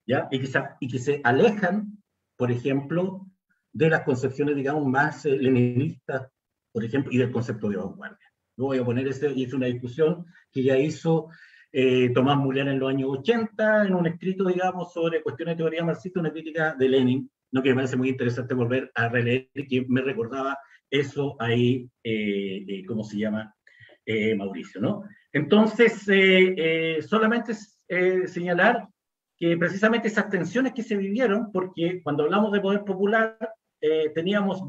¿ya? Y que se alejan, por ejemplo, de las concepciones, digamos, más leninistas, por ejemplo, y del concepto de vanguardia. No voy a poner y es una discusión que ya hizo Tomás Mulher en los años 80, en un escrito, digamos, sobre cuestiones de teoría marxista, una crítica de Lenin, ¿no? Que me parece muy interesante volver a releer, que me recordaba eso ahí, ¿cómo se llama? Mauricio, ¿no? Entonces, solamente señalar que precisamente esas tensiones que se vivieron, porque cuando hablamos de poder popular, teníamos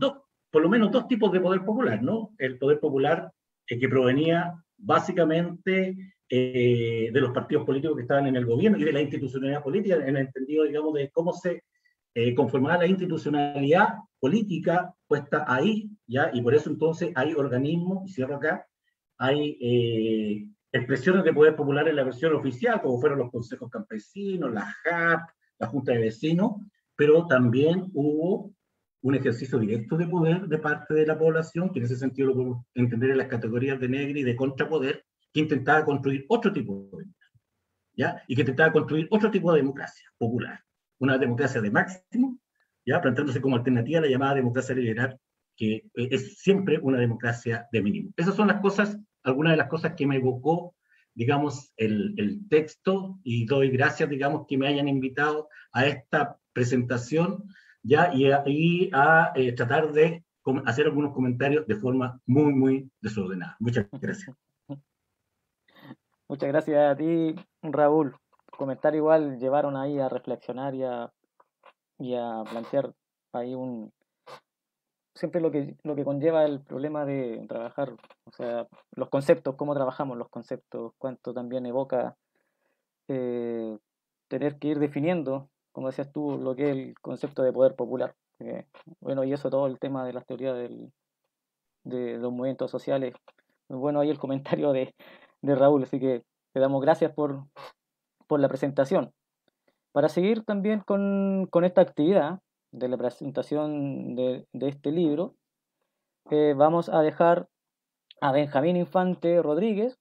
por lo menos dos tipos de poder popular, ¿no? El poder popular que provenía básicamente de los partidos políticos que estaban en el gobierno y de la institucionalidad política, en el entendido, digamos, de cómo se conformaba la institucionalidad política puesta ahí, ¿ya? Y por eso entonces hay organismos, y cierro acá, hay expresiones de poder popular en la versión oficial, como fueron los consejos campesinos, la JAP, la Junta de Vecinos, pero también hubo un ejercicio directo de poder de parte de la población, que en ese sentido lo podemos entender en las categorías de negro y de contrapoder, que intentaba construir otro tipo de democracia, ¿ya? Y que intentaba construir otro tipo de democracia popular, una democracia de máximo, ¿ya? Planteándose como alternativa a la llamada democracia liberal, que es siempre una democracia de mínimo. Esas son las cosas, algunas de las cosas que me evocó, digamos, el texto, y doy gracias, digamos, que me hayan invitado a esta presentación, ¿ya? Y a tratar de hacer algunos comentarios de forma muy, muy desordenada. Muchas gracias. Muchas gracias a ti, Raúl. Comentar igual llevaron ahí a reflexionar y a plantear ahí siempre lo que conlleva el problema de trabajar, o sea, los conceptos, cómo trabajamos los conceptos, cuánto también evoca tener que ir definiendo, como decías tú, lo que es el concepto de poder popular. Bueno, y eso todo el tema de las teorías de los movimientos sociales. Muy bueno ahí el comentario de Raúl, así que te damos gracias por la presentación. Para seguir también con esta actividad de la presentación de este libro, vamos a dejar a Benjamín Infante Rodríguez,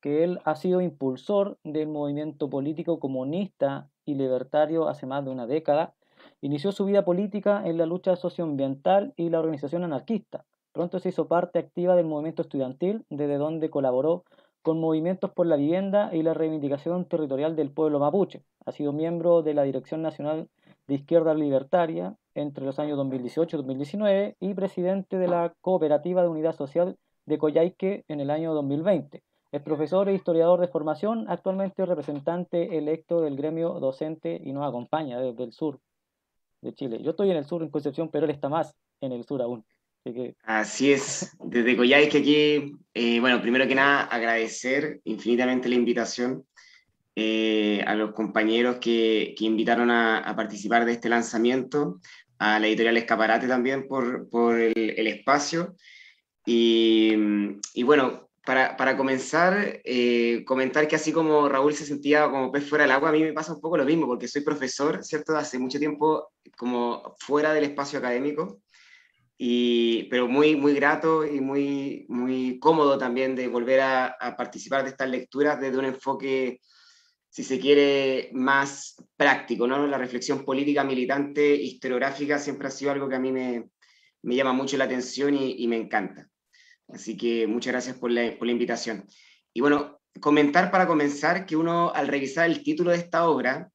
que él ha sido impulsor del movimiento político comunista y libertario hace más de una década. Inició su vida política en la lucha socioambiental y la organización anarquista. Pronto se hizo parte activa del movimiento estudiantil, desde donde colaboró con movimientos por la vivienda y la reivindicación territorial del pueblo mapuche. Ha sido miembro de la Dirección Nacional de Izquierda Libertaria entre los años 2018 y 2019 y presidente de la Cooperativa de Unidad Social de Coyhaique en el año 2020. Es profesor e historiador de formación, actualmente representante electo del gremio docente y nos acompaña desde el sur de Chile. Yo estoy en el sur, en Concepción, pero él está más en el sur aún. Así que... Así es, desde Coyhaique aquí, bueno, primero que nada agradecer infinitamente la invitación a los compañeros que invitaron a participar de este lanzamiento, a la editorial Escaparate también por el espacio. Y bueno, para comenzar, comentar que así como Raúl se sentía como pez fuera del agua, a mí me pasa un poco lo mismo, porque soy profesor, ¿cierto? Hace mucho tiempo como fuera del espacio académico, pero muy, muy grato y muy, muy cómodo también de volver a participar de estas lecturas desde un enfoque, si se quiere, más práctico, ¿no? La reflexión política, militante, historiográfica siempre ha sido algo que a mí me llama mucho la atención y me encanta. Así que muchas gracias por la invitación. Y bueno, comentar para comenzar que uno al revisar el título de esta obra,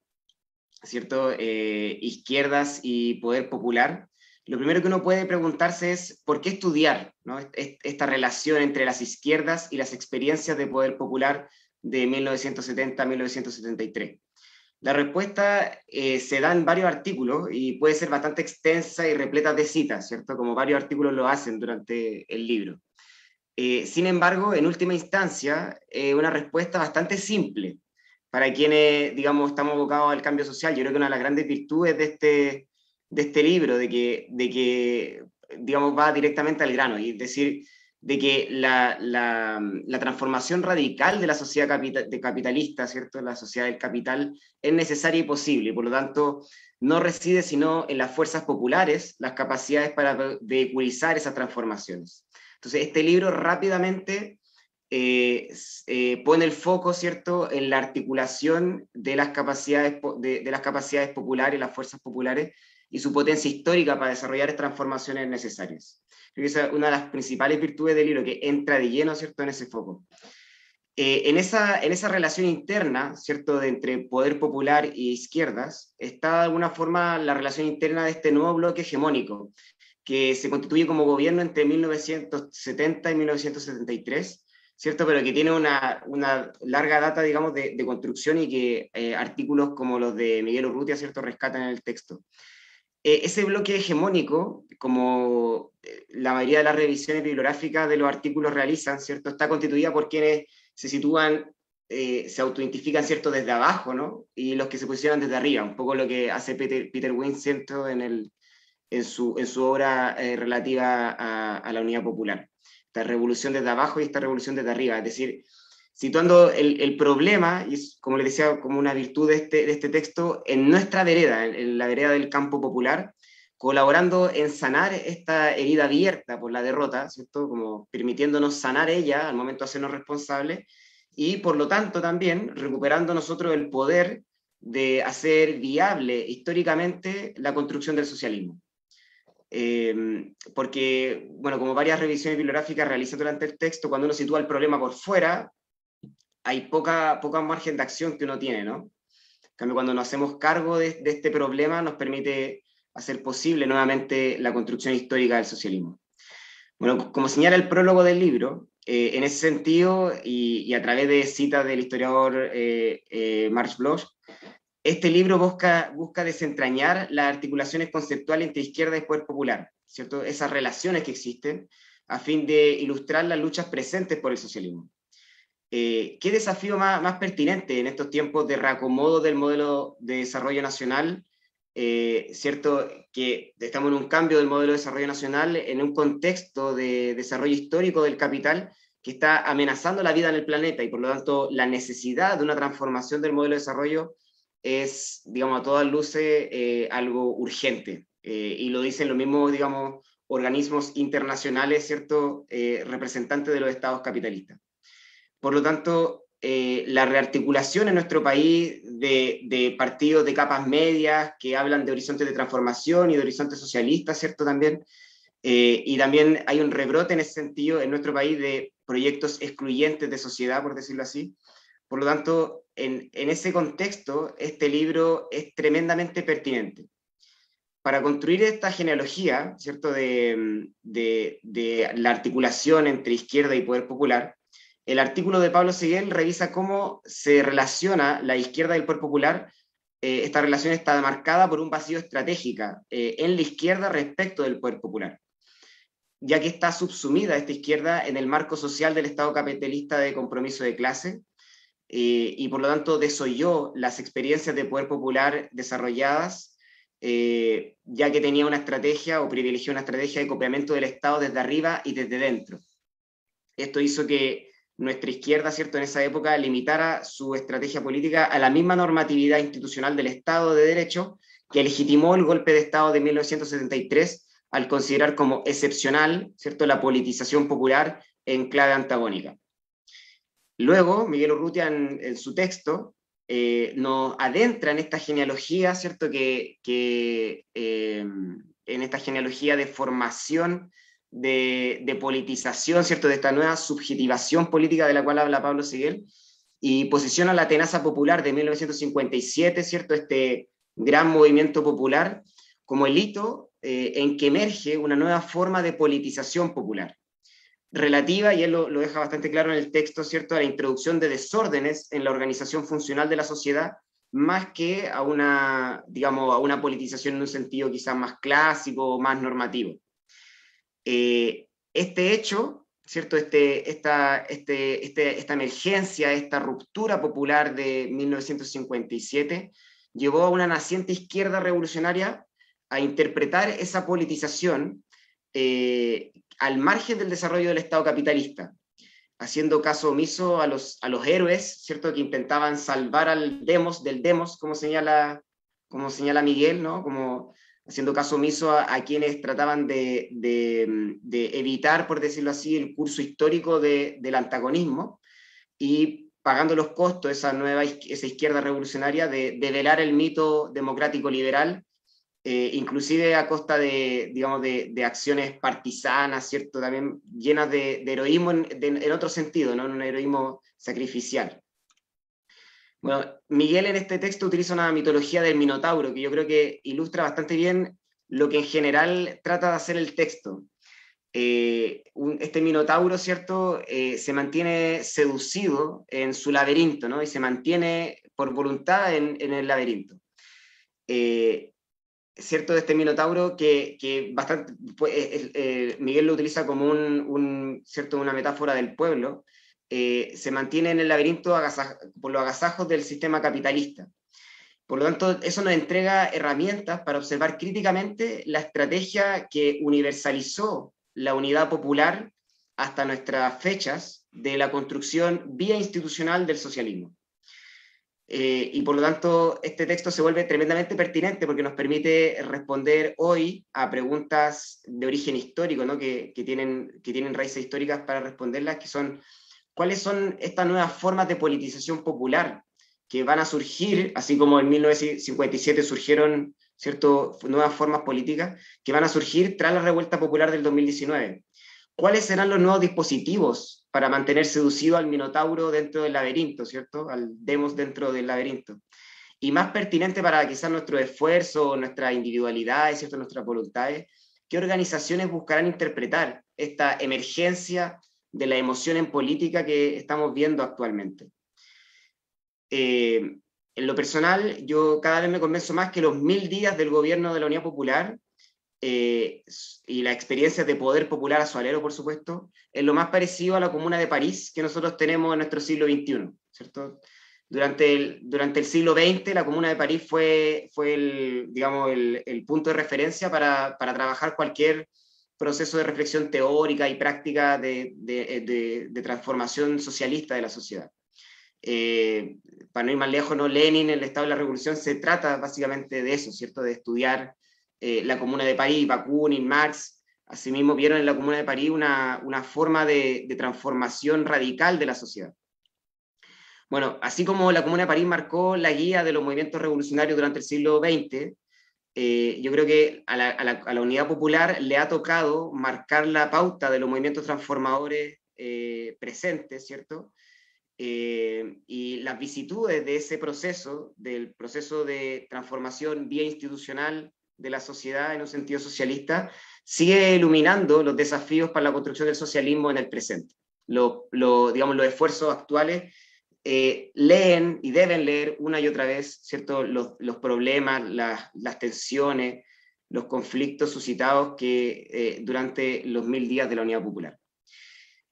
¿cierto? Izquierdas y Poder Popular, lo primero que uno puede preguntarse es ¿por qué estudiar, ¿no? Esta relación entre las izquierdas y las experiencias de poder popular de 1970 a 1973? La respuesta se da en varios artículos y puede ser bastante extensa y repleta de citas, ¿cierto? Como varios artículos lo hacen durante el libro. Sin embargo, en última instancia, una respuesta bastante simple para quienes, digamos, estamos abocados al cambio social. Yo creo que una de las grandes virtudes de este libro, de que digamos, va directamente al grano, y es decir, de que la transformación radical de la sociedad capitalista, ¿cierto? La sociedad del capital es necesaria y posible, y por lo tanto no reside sino en las fuerzas populares, las capacidades para vehiculizar esas transformaciones. Entonces, este libro rápidamente pone el foco, ¿cierto?, en la articulación de las capacidades, de las capacidades populares, las fuerzas populares, y su potencia histórica para desarrollar estas transformaciones necesarias. Creo que esa es una de las principales virtudes del libro, que entra de lleno, ¿cierto?, en ese foco. En esa relación interna, ¿cierto?, de entre poder popular y izquierdas, está de alguna forma la relación interna de este nuevo bloque hegemónico, que se constituye como gobierno entre 1970 y 1973, ¿cierto? Pero que tiene una larga data, digamos, de construcción, y que artículos como los de Miguel Urrutia, ¿cierto?, rescatan en el texto. Ese bloque hegemónico, como la mayoría de las revisiones bibliográficas de los artículos realizan, ¿cierto?, está constituida por quienes se sitúan, se autoidentifican, ¿cierto?, desde abajo, ¿no? Y los que se posicionan desde arriba, un poco lo que hace Peter Wynne, ¿cierto?, en su obra relativa a la unidad popular. Esta revolución desde abajo y esta revolución desde arriba, es decir, situando el problema, y es, como les decía, como una virtud de este texto, en nuestra vereda, en la vereda del campo popular, colaborando en sanar esta herida abierta por la derrota, ¿cierto? Como permitiéndonos sanar ella al momento de hacernos responsables, y por lo tanto también recuperando nosotros el poder de hacer viable históricamente la construcción del socialismo. Porque, bueno, como varias revisiones bibliográficas realizan durante el texto, cuando uno sitúa el problema por fuera, hay poca margen de acción que uno tiene, ¿no? En cambio, cuando nos hacemos cargo de este problema, nos permite hacer posible nuevamente la construcción histórica del socialismo. Bueno, como señala el prólogo del libro, en ese sentido, y a través de citas del historiador Marx Bloch, este libro busca desentrañar las articulaciones conceptuales entre izquierda y poder popular, ¿cierto? Esas relaciones que existen, a fin de ilustrar las luchas presentes por el socialismo. ¿Qué desafío más pertinente en estos tiempos de reacomodo del modelo de desarrollo nacional? ¿Cierto? Que estamos en un cambio del modelo de desarrollo nacional en un contexto de desarrollo histórico del capital que está amenazando la vida en el planeta, y por lo tanto la necesidad de una transformación del modelo de desarrollo es, digamos, a todas luces algo urgente, y lo dicen los mismos, digamos, organismos internacionales, ¿cierto?, representantes de los estados capitalistas. Por lo tanto, la rearticulación en nuestro país de partidos de capas medias que hablan de horizontes de transformación y de horizontes socialistas, ¿cierto? También, y también hay un rebrote en ese sentido en nuestro país de proyectos excluyentes de sociedad, por decirlo así. Por lo tanto, en ese contexto, este libro es tremendamente pertinente. Para construir esta genealogía, ¿cierto? De la articulación entre izquierda y poder popular, el artículo de Pablo Seguel revisa cómo se relaciona la izquierda y el poder popular. Esta relación está marcada por un vacío estratégico en la izquierda respecto del poder popular, ya que está subsumida esta izquierda en el marco social del Estado capitalista de compromiso de clase, y por lo tanto desoyó las experiencias de poder popular desarrolladas, ya que tenía una estrategia o privilegió una estrategia de copiamiento del Estado desde arriba y desde dentro. Esto hizo que nuestra izquierda, ¿cierto?, en esa época limitara su estrategia política a la misma normatividad institucional del Estado de Derecho que legitimó el golpe de Estado de 1973 al considerar como excepcional, ¿cierto?, la politización popular en clave antagónica. Luego, Miguel Urrutia en su texto nos adentra en esta genealogía, ¿cierto?, en esta genealogía de formación de politización, ¿cierto?, de esta nueva subjetivación política de la cual habla Pablo Seguel, y posiciona la tenaza popular de 1957, ¿cierto?, este gran movimiento popular, como el hito en que emerge una nueva forma de politización popular, relativa, y él lo deja bastante claro en el texto, ¿cierto?, a la introducción de desórdenes en la organización funcional de la sociedad, más que a una, digamos, a una politización en un sentido quizás más clásico o más normativo. Este hecho, ¿cierto?, esta emergencia, esta ruptura popular de 1957, llevó a una naciente izquierda revolucionaria a interpretar esa politización al margen del desarrollo del Estado capitalista, haciendo caso omiso a los héroes, ¿cierto?, que intentaban salvar al demos del demos, como señala Miguel, ¿no?, como haciendo caso omiso a quienes trataban de evitar, por decirlo así, el curso histórico del antagonismo, y pagando los costos esa izquierda revolucionaria de velar el mito democrático liberal, inclusive a costa de acciones partisanas, ¿cierto?, también llenas de heroísmo en otro sentido, ¿no?, en un heroísmo sacrificial. Bueno, Miguel en este texto utiliza una mitología del Minotauro, que yo creo que ilustra bastante bien lo que en general trata de hacer el texto. Este Minotauro, ¿cierto?, se mantiene seducido en su laberinto, ¿no?, y se mantiene por voluntad en el laberinto. ¿Cierto?, de este Minotauro que bastante, Miguel lo utiliza como ¿cierto?, una metáfora del pueblo. Se mantiene en el laberinto por los agasajos del sistema capitalista. Por lo tanto, eso nos entrega herramientas para observar críticamente la estrategia que universalizó la unidad popular hasta nuestras fechas de la construcción vía institucional del socialismo. Y por lo tanto, este texto se vuelve tremendamente pertinente porque nos permite responder hoy a preguntas de origen histórico, ¿no?, que tienen raíces históricas para responderlas, que son: ¿cuáles son estas nuevas formas de politización popular que van a surgir, así como en 1957 surgieron, ¿cierto?, nuevas formas políticas que van a surgir tras la revuelta popular del 2019? ¿Cuáles serán los nuevos dispositivos para mantener seducido al Minotauro dentro del laberinto, ¿cierto?, al demos dentro del laberinto? Y más pertinente para quizás nuestro esfuerzo, nuestras individualidades, ¿cierto?, nuestras voluntades, ¿qué organizaciones buscarán interpretar esta emergencia de la emoción en política que estamos viendo actualmente? En lo personal, yo cada vez me convenzo más que los 1000 días del gobierno de la Unidad Popular y la experiencia de poder popular a su alero, por supuesto, es lo más parecido a la Comuna de París que nosotros tenemos en nuestro siglo XXI, ¿cierto? Durante el siglo XX, la Comuna de París fue el punto de referencia para trabajar cualquier proceso de reflexión teórica y práctica de transformación socialista de la sociedad. Para no ir más lejos, ¿no?, Lenin, el Estado de la Revolución, se trata básicamente de eso, ¿cierto?, de estudiar la Comuna de París. Bakunin, Marx, asimismo vieron en la Comuna de París una forma de transformación radical de la sociedad. Bueno, así como la Comuna de París marcó la guía de los movimientos revolucionarios durante el siglo XX, yo creo que a la Unidad Popular le ha tocado marcar la pauta de los movimientos transformadores presentes, ¿cierto? Y las vicitudes de ese proceso, del proceso de transformación vía institucional de la sociedad en un sentido socialista, sigue iluminando los desafíos para la construcción del socialismo en el presente. Digamos, los esfuerzos actuales leen y deben leer una y otra vez, ¿cierto? Los problemas, las tensiones, los conflictos suscitados durante los 1000 días de la Unidad Popular.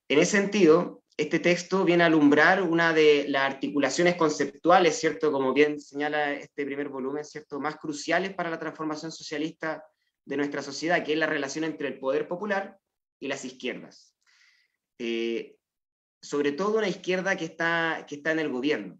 En ese sentido, este texto viene a alumbrar una de las articulaciones conceptuales, ¿cierto? Como bien señala este primer volumen, ¿cierto? Más cruciales para la transformación socialista de nuestra sociedad, que es la relación entre el poder popular y las izquierdas. Sobre todo una izquierda que está en el gobierno.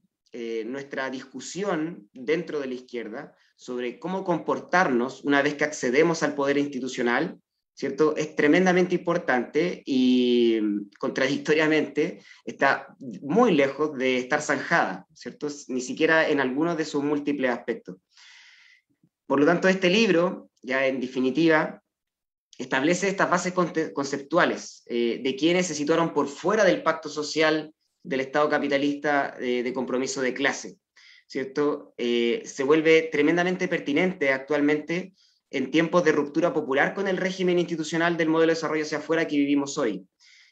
Nuestra discusión dentro de la izquierda sobre cómo comportarnos una vez que accedemos al poder institucional, ¿cierto? Es tremendamente importante y contradictoriamente está muy lejos de estar zanjada, ¿cierto? Ni siquiera en algunos de sus múltiples aspectos. Por lo tanto, este libro, ya en definitiva, establece estas bases conceptuales de quienes se situaron por fuera del pacto social del Estado capitalista de compromiso de clase, ¿cierto? Se vuelve tremendamente pertinente actualmente en tiempos de ruptura popular con el régimen institucional del modelo de desarrollo hacia afuera que vivimos hoy.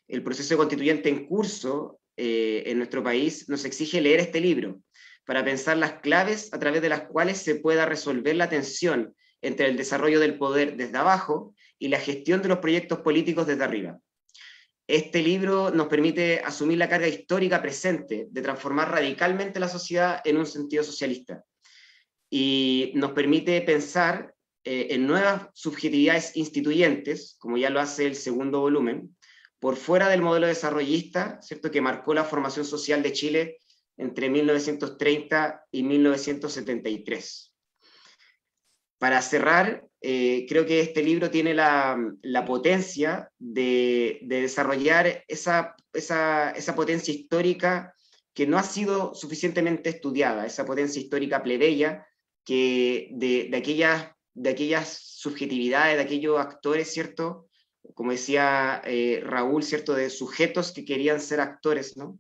El proceso constituyente en curso en nuestro país nos exige leer este libro para pensar las claves a través de las cuales se pueda resolver la tensión entre el desarrollo del poder desde abajo y la gestión de los proyectos políticos desde arriba. Este libro nos permite asumir la carga histórica presente de transformar radicalmente la sociedad en un sentido socialista y nos permite pensar en nuevas subjetividades instituyentes, como ya lo hace el segundo volumen, por fuera del modelo desarrollista, ¿cierto?, que marcó la formación social de Chile entre 1930 y 1973. Para cerrar, creo que este libro tiene la potencia de desarrollar esa potencia histórica que no ha sido suficientemente estudiada, esa potencia histórica plebeya de aquellas subjetividades, de aquellos actores, ¿cierto? Como decía Raúl, ¿cierto? De sujetos que querían ser actores, ¿no?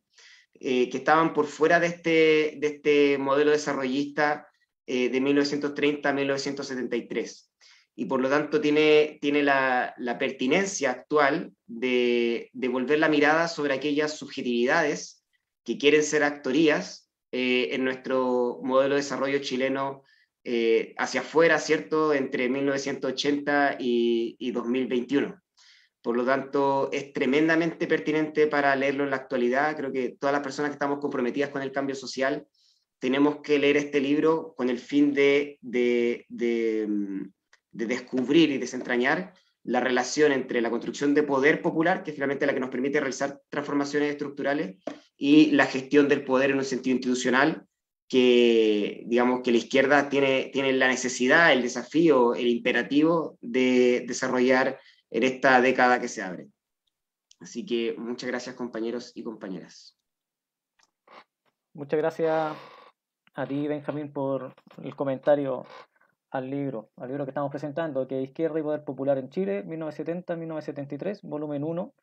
Que estaban por fuera de este modelo desarrollista de 1930 a 1973. Y por lo tanto tiene la pertinencia actual de volver la mirada sobre aquellas subjetividades que quieren ser actorías en nuestro modelo de desarrollo chileno hacia afuera, ¿cierto?, entre 1980 y 2021. Por lo tanto, es tremendamente pertinente para leerlo en la actualidad. Creo que todas las personas que estamos comprometidas con el cambio social tenemos que leer este libro con el fin de descubrir y desentrañar la relación entre la construcción de poder popular, que es finalmente la que nos permite realizar transformaciones estructurales, y la gestión del poder en un sentido institucional, que digamos que la izquierda tiene la necesidad, el desafío, el imperativo de desarrollar en esta década que se abre. Así que muchas gracias, compañeros y compañeras. Muchas gracias a ti, Benjamín, por el comentario al libro que estamos presentando, que es Izquierda y Poder Popular en Chile, 1970-1973, volumen 1,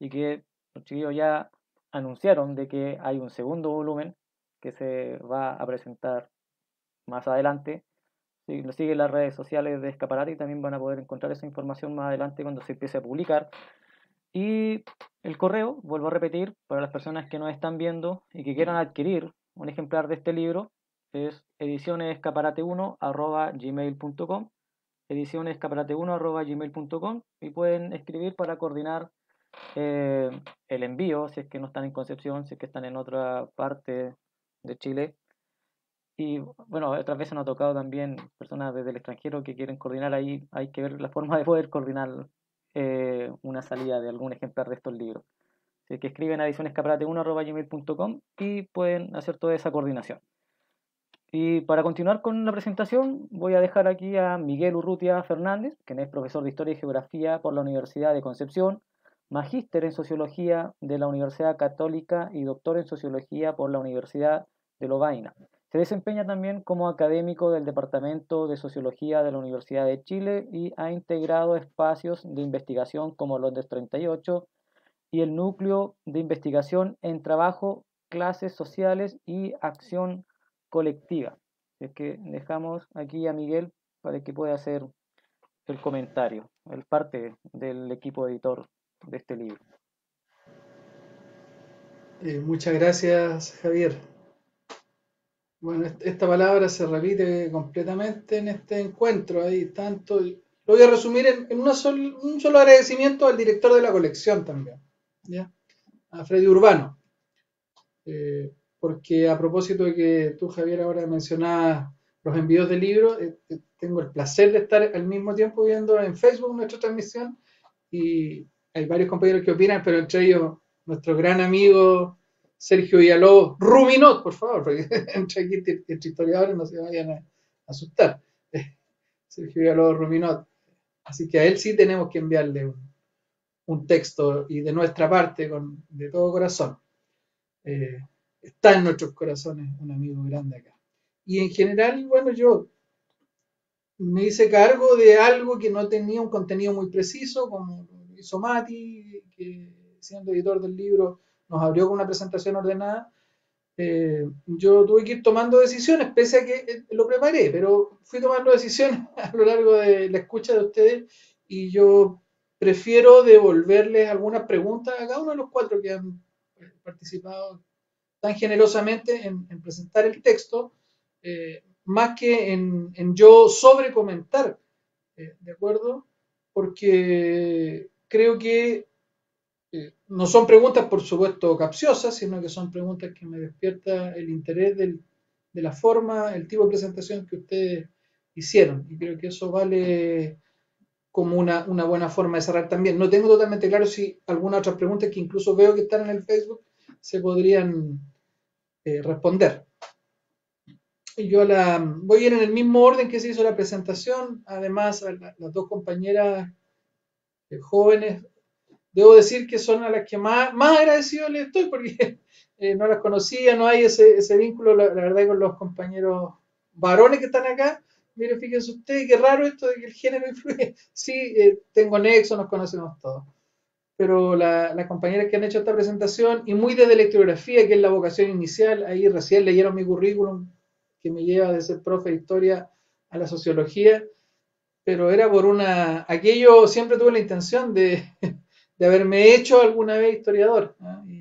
y que los chiquillos ya anunciaron de que hay un segundo volumen que se va a presentar más adelante. Si lo siguen las redes sociales de Escaparate, también van a poder encontrar esa información más adelante cuando se empiece a publicar. Y el correo, vuelvo a repetir, para las personas que nos están viendo y que quieran adquirir un ejemplar de este libro, es edicionesescaparate1@gmail.com, edicionesescaparate1@gmail.com, y pueden escribir para coordinar el envío, si es que no están en Concepción, si es que están en otra parte de Chile. Y bueno, otras veces nos ha tocado también personas desde el extranjero que quieren coordinar. Ahí hay que ver la forma de poder coordinar una salida de algún ejemplar de estos libros. Así que escriben a edicionescaparate1@gmail.com y pueden hacer toda esa coordinación. Y para continuar con la presentación, voy a dejar aquí a Miguel Urrutia Fernández, quien es profesor de Historia y Geografía por la Universidad de Concepción, magíster en Sociología de la Universidad Católica y doctor en Sociología por la Universidad de Lovaina. Se desempeña también como académico del Departamento de Sociología de la Universidad de Chile y ha integrado espacios de investigación como Londres 38 y el Núcleo de Investigación en Trabajo, Clases Sociales y Acción Colectiva. Es que dejamos aquí a Miguel para que pueda hacer el comentario, el parte del equipo editor de este libro. Muchas gracias, Javier. Bueno, esta palabra se repite completamente en este encuentro. Hay tanto. Lo voy a resumir en un solo agradecimiento al director de la colección también, ¿ya? A Freddy Urbano. Porque a propósito de que tú, Javier, ahora mencionabas los envíos de libros, tengo el placer de estar al mismo tiempo viendo en Facebook nuestra transmisión y hay varios compañeros que opinan, pero entre ellos nuestro gran amigo Sergio Villalobos, Ruminot, por favor, porque entre aquí entre historiadores no se vayan a asustar. Sergio Villalobos, Ruminot. Así que a él sí tenemos que enviarle un texto y de nuestra parte, de todo corazón. Está en nuestros corazones un amigo grande acá. Y en general, bueno, yo me hice cargo de algo que no tenía un contenido muy preciso, como lo hizo Mati, que siendo editor del libro nos abrió con una presentación ordenada. Yo tuve que ir tomando decisiones, pese a que lo preparé, pero fui tomando decisiones a lo largo de la escucha de ustedes y yo prefiero devolverles algunas preguntas a cada uno de los 4 que han participado tan generosamente en presentar el texto, más que en yo sobrecomentar, ¿de acuerdo? Porque creo que no son preguntas, por supuesto, capciosas, sino que son preguntas que me despierta el interés de la forma, el tipo de presentación que ustedes hicieron. Y creo que eso vale como una buena forma de cerrar también. No tengo totalmente claro si algunas otras preguntas que incluso veo que están en el Facebook se podrían responder. Y yo voy a ir en el mismo orden que se hizo la presentación. Además, las 2 compañeras jóvenes, debo decir que son a las que más agradecido les estoy, porque no las conocía, no hay ese vínculo, la verdad, con los compañeros varones que están acá. Mire, fíjense ustedes, qué raro esto de que el género influye. Sí, tengo nexo, nos conocemos todos. Pero las compañeras que han hecho esta presentación, y muy desde la historiografía, que es la vocación inicial, ahí recién leyeron mi currículum, que me lleva de ser profe de historia a la sociología, pero era por aquello siempre tuve la intención de haberme hecho alguna vez historiador, ¿eh?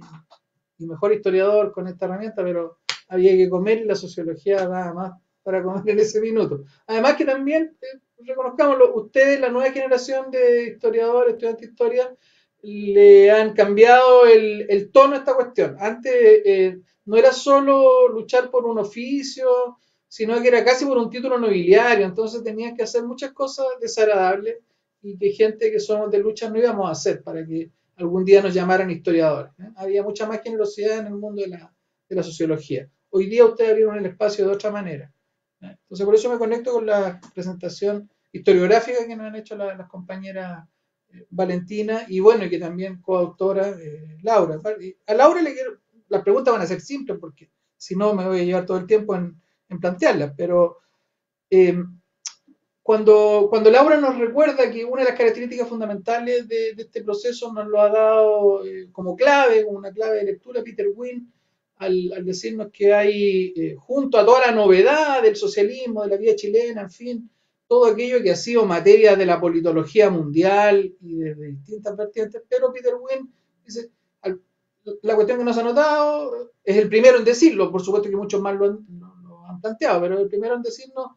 y mejor historiador con esta herramienta, pero había que comer y la sociología nada más para comer en ese minuto. Además que también, reconozcámoslo, ustedes, la nueva generación de historiadores, estudiantes de historia, le han cambiado el tono a esta cuestión. Antes no era solo luchar por un oficio, sino que era casi por un título nobiliario, entonces tenías que hacer muchas cosas desagradables y que gente que somos de lucha no íbamos a hacer para que algún día nos llamaran historiadores. Había mucha más generosidad en el mundo de la sociología. Hoy día ustedes abrieron el espacio de otra manera. Entonces por eso me conecto con la presentación historiográfica que nos han hecho las compañeras Valentina y bueno, y que también coautora Laura. A Laura las preguntas van a ser simples porque si no me voy a llevar todo el tiempo en plantearlas, pero cuando Laura nos recuerda que una de las características fundamentales de este proceso nos lo ha dado como clave, una clave de lectura, Peter Wynne, al decirnos que hay, junto a toda la novedad del socialismo, de la vida chilena, en fin, todo aquello que ha sido materia de la politología mundial y de distintas vertientes, pero Peter Wynne dice, la cuestión que nos ha notado es el primero en decirlo, por supuesto que muchos más lo han planteado, pero el primero en decirnos,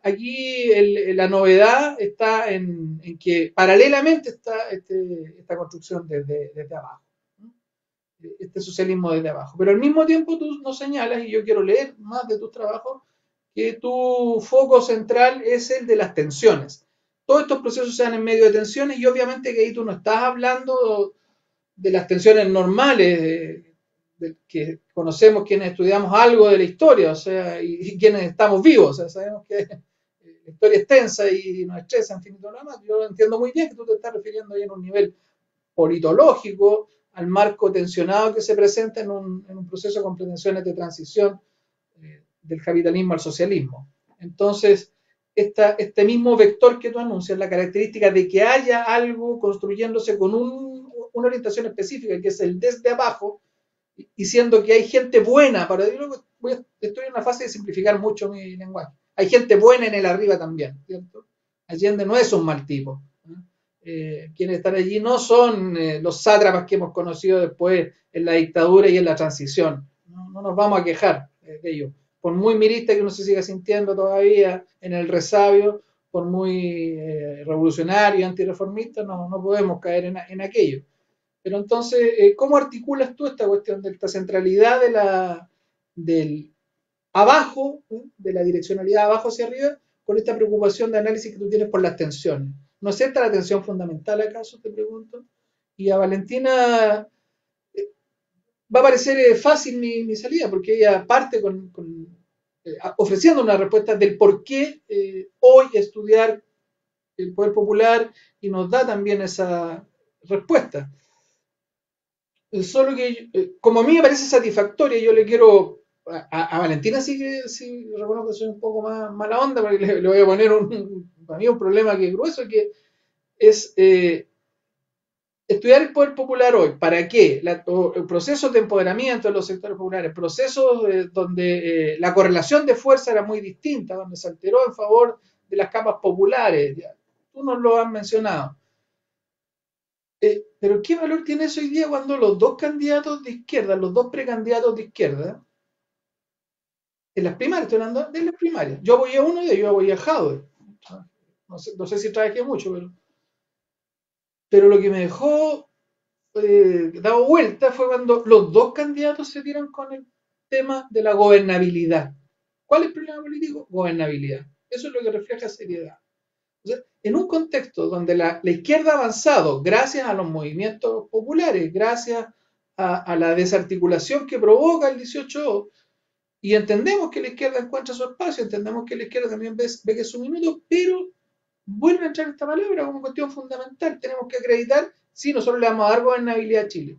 aquí la novedad está en que paralelamente está esta construcción desde abajo, este socialismo desde abajo. Pero al mismo tiempo tú nos señalas, y yo quiero leer más de tus trabajos, que tu foco central es el de las tensiones. Todos estos procesos se dan en medio de tensiones y obviamente que ahí tú no estás hablando de las tensiones normales de que conocemos quienes estudiamos algo de la historia, o sea, y quienes estamos vivos, o sea, sabemos que la historia es tensa y nos estresa, en fin, y todo lo demás. Yo entiendo muy bien que tú te estás refiriendo ahí en un nivel politológico al marco tensionado que se presenta en un proceso con pretensiones de transición del capitalismo al socialismo. Entonces, este mismo vector que tú anuncias, la característica de que haya algo construyéndose con una orientación específica, que es el desde abajo, y siendo que hay gente buena, estoy en una fase de simplificar mucho mi lenguaje, hay gente buena en el arriba también, ¿cierto? Allende no es un mal tipo. Quienes están allí no son los sátrapas que hemos conocido después en la dictadura y en la transición. No nos vamos a quejar de ello. Por muy mirista que uno se siga sintiendo todavía en el resabio, por muy revolucionario y antirreformista, no podemos caer en aquello. Pero entonces, ¿cómo articulas tú esta cuestión de esta centralidad del abajo, de la direccionalidad abajo hacia arriba, con esta preocupación de análisis que tú tienes por las tensiones? ¿No es esta la tensión fundamental acaso, te pregunto? Y a Valentina va a parecer fácil mi salida, porque ella parte ofreciendo una respuesta del por qué hoy estudiar el poder popular y nos da también esa respuesta. Solo que, como a mí me parece satisfactoria, yo le quiero a Valentina sí reconozco que soy un poco más mala onda, porque le voy a poner para mí un problema que es grueso, que es estudiar el poder popular hoy. ¿Para qué? Procesos de empoderamiento de los sectores populares, procesos donde la correlación de fuerza era muy distinta, donde se alteró en favor de las capas populares. Ya, tú nos lo has mencionado. Pero ¿qué valor tiene eso hoy día cuando los dos candidatos de izquierda, los dos precandidatos de izquierda, en las primarias, estoy hablando de las primarias, yo apoyé a uno de ellos, yo apoyé a Jadwe, no sé si trabajé mucho, pero lo que me dejó dado vuelta fue cuando los dos candidatos se tiran con el tema de la gobernabilidad. ¿Cuál es el problema político? Gobernabilidad. Eso es lo que refleja seriedad. O sea, en un contexto donde la izquierda ha avanzado gracias a los movimientos populares, gracias a la desarticulación que provoca el 18, y entendemos que la izquierda encuentra su espacio, entendemos que la izquierda también ve que es su minuto, pero vuelve a entrar esta palabra como cuestión fundamental. Tenemos que acreditar si nosotros le vamos a dar gobernabilidad a Chile.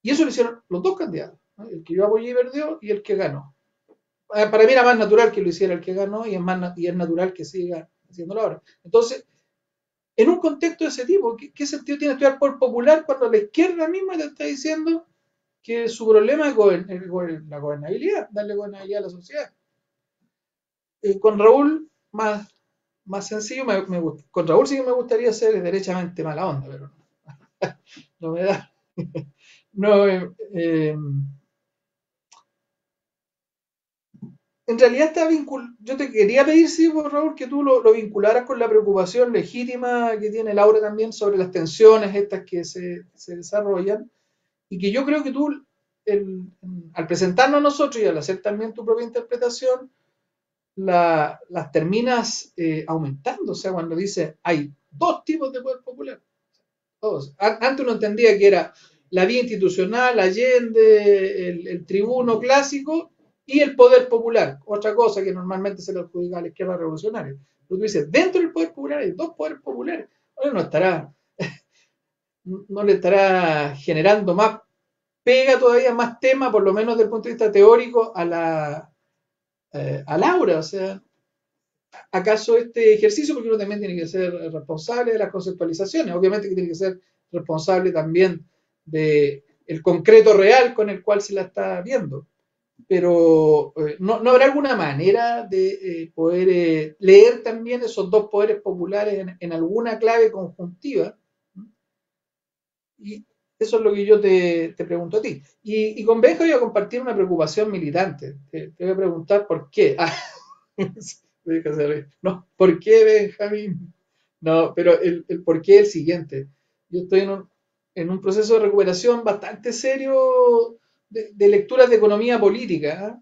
Y eso lo hicieron los dos candidatos, ¿no? El que yo apoyé y perdió y el que ganó. Para mí era más natural que lo hiciera el que ganó y es natural que siga haciéndolo ahora. Entonces, en un contexto de ese tipo, ¿qué sentido tiene estudiar por popular cuando la izquierda misma te está diciendo que su problema es la gobernabilidad, darle gobernabilidad a la sociedad? Con Raúl, más sencillo, con Raúl sí que me gustaría ser derechamente mala onda, pero no me da. No, en realidad yo te quería pedir, sí, por Raúl, que tú lo vincularas con la preocupación legítima que tiene Laura también sobre las tensiones estas que se desarrollan, y que yo creo que tú, al presentarnos a nosotros y al hacer también tu propia interpretación, las terminas aumentando. O sea, cuando dice hay dos tipos de poder popular. Todos. Antes uno entendía que era la vía institucional, Allende, el tribuno clásico y el poder popular, otra cosa que normalmente se le adjudica a la izquierda revolucionaria. Pero tú dices, dentro del poder popular hay dos poderes populares. Bueno, no le estará generando más pega todavía, más tema, por lo menos desde el punto de vista teórico, a Laura. O sea, ¿acaso este ejercicio? Porque uno también tiene que ser responsable de las conceptualizaciones, obviamente que tiene que ser responsable también del concreto real con el cual se la está viendo, pero ¿no habrá alguna manera de poder leer también esos dos poderes populares en alguna clave conjuntiva? Y eso es lo que yo te pregunto a ti. Y con Benja voy a compartir una preocupación militante. Te voy a preguntar por qué. No, ¿por qué, Benjamín? No, pero el por qué es el siguiente. Yo estoy en un proceso de recuperación bastante serio de lecturas de economía política.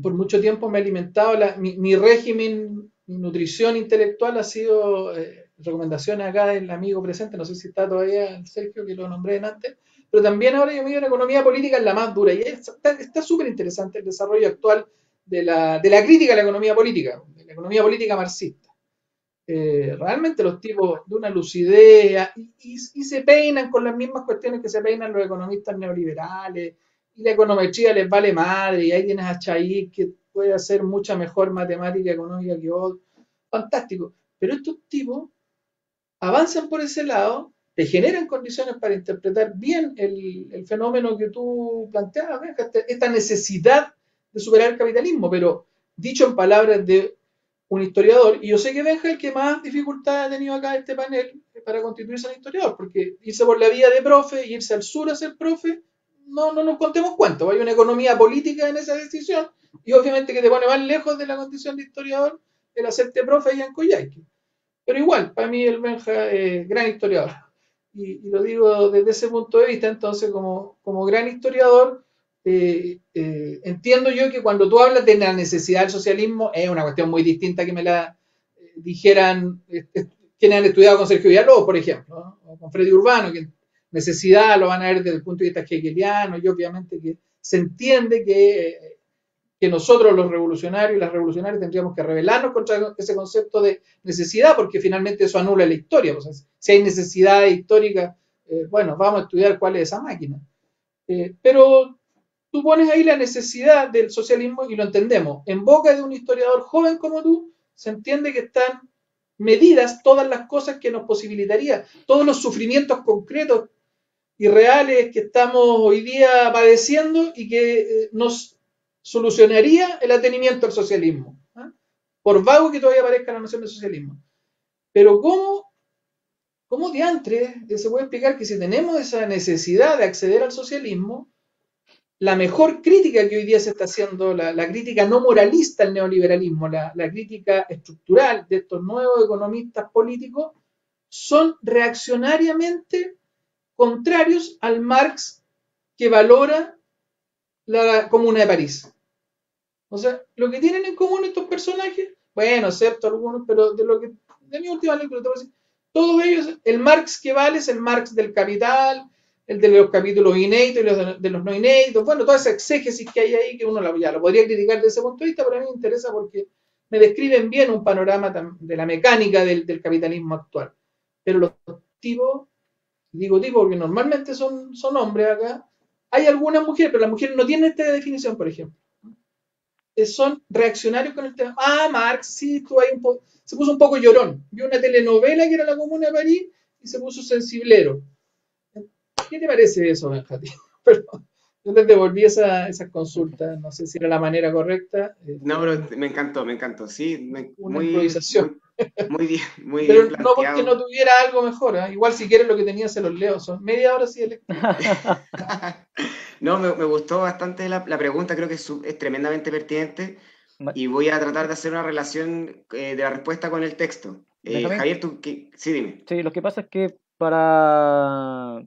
Por mucho tiempo me he alimentado, mi régimen, mi nutrición intelectual ha sido recomendaciones acá del amigo presente, no sé si está todavía Sergio, que lo nombré antes, pero también ahora yo me digo la economía política es la más dura, y está súper interesante el desarrollo actual de la crítica a la economía política marxista. realmente los tipos de una lucidez y se peinan con las mismas cuestiones que se peinan los economistas neoliberales y la econometría les vale madre y ahí tienes a Chaik que puede hacer mucha mejor matemática económica que otros. Fantástico. Pero estos tipos avanzan por ese lado, te generan condiciones para interpretar bien el fenómeno que tú planteabas, esta necesidad de superar el capitalismo, pero dicho en palabras de un historiador, y yo sé que Benja es el que más dificultad ha tenido acá en este panel para constituirse un historiador, porque irse por la vía de profe, irse al sur a ser profe, no nos contemos cuentos, hay una economía política en esa decisión, y obviamente que te pone más lejos de la condición de historiador el hacerte profe allá en Coyhaique. Pero igual, para mí el Benja es gran historiador. Y lo digo desde ese punto de vista, entonces, como gran historiador, entiendo yo que cuando tú hablas de la necesidad del socialismo, es una cuestión muy distinta que me la dijeran quienes han estudiado con Sergio Villalobos, por ejemplo, ¿no? O con Freddy Urbano, que necesidad lo van a ver desde el punto de vista hegeliano, y obviamente que se entiende que nosotros los revolucionarios y las revolucionarias tendríamos que rebelarnos contra ese concepto de necesidad, porque finalmente eso anula la historia. Pues, si hay necesidades históricas, bueno, vamos a estudiar cuál es esa máquina. Pero tú pones ahí la necesidad del socialismo y lo entendemos. En boca de un historiador joven como tú, se entiende que están medidas todas las cosas que nos posibilitaría, todos los sufrimientos concretos y reales que estamos hoy día padeciendo y que nos solucionaría el atenimiento al socialismo. ¿Eh? Por vago que todavía parezca la noción de socialismo. Pero ¿cómo diantre se puede explicar que si tenemos esa necesidad de acceder al socialismo, la mejor crítica que hoy día se está haciendo, la crítica no moralista al neoliberalismo, la crítica estructural de estos nuevos economistas políticos, son reaccionariamente contrarios al Marx que valora la Comuna de París? O sea, lo que tienen en común estos personajes, bueno, excepto algunos, pero de mi última lectura, todos ellos, el Marx que vale es el Marx del capital, el de los capítulos inéditos y los de los no inéditos, bueno, toda esa exégesis que hay ahí, que uno ya lo podría criticar desde ese punto de vista, pero a mí me interesa porque me describen bien un panorama de la mecánica del capitalismo actual. Pero los tipos, digo tipos porque normalmente son hombres acá, hay algunas mujeres, pero las mujeres no tienen esta definición, por ejemplo. Son reaccionarios con el tema. Marx, sí, tú ahí se puso un poco llorón. Vio una telenovela que era La Comuna de París y se puso sensiblero. ¿Qué te parece eso, Benjati? Yo les devolví esa consulta, no sé si era la manera correcta. No, pero me encantó, sí. Una improvisación. Muy bien, muy pero bien no porque no tuviera algo mejor, ¿eh? Igual si quieres lo que tenía se los leo, son media hora sí de lectura. No, me gustó bastante la pregunta, creo que es tremendamente pertinente y voy a tratar de hacer una relación de la respuesta con el texto. Javier, sí, dime. Sí, lo que pasa es que para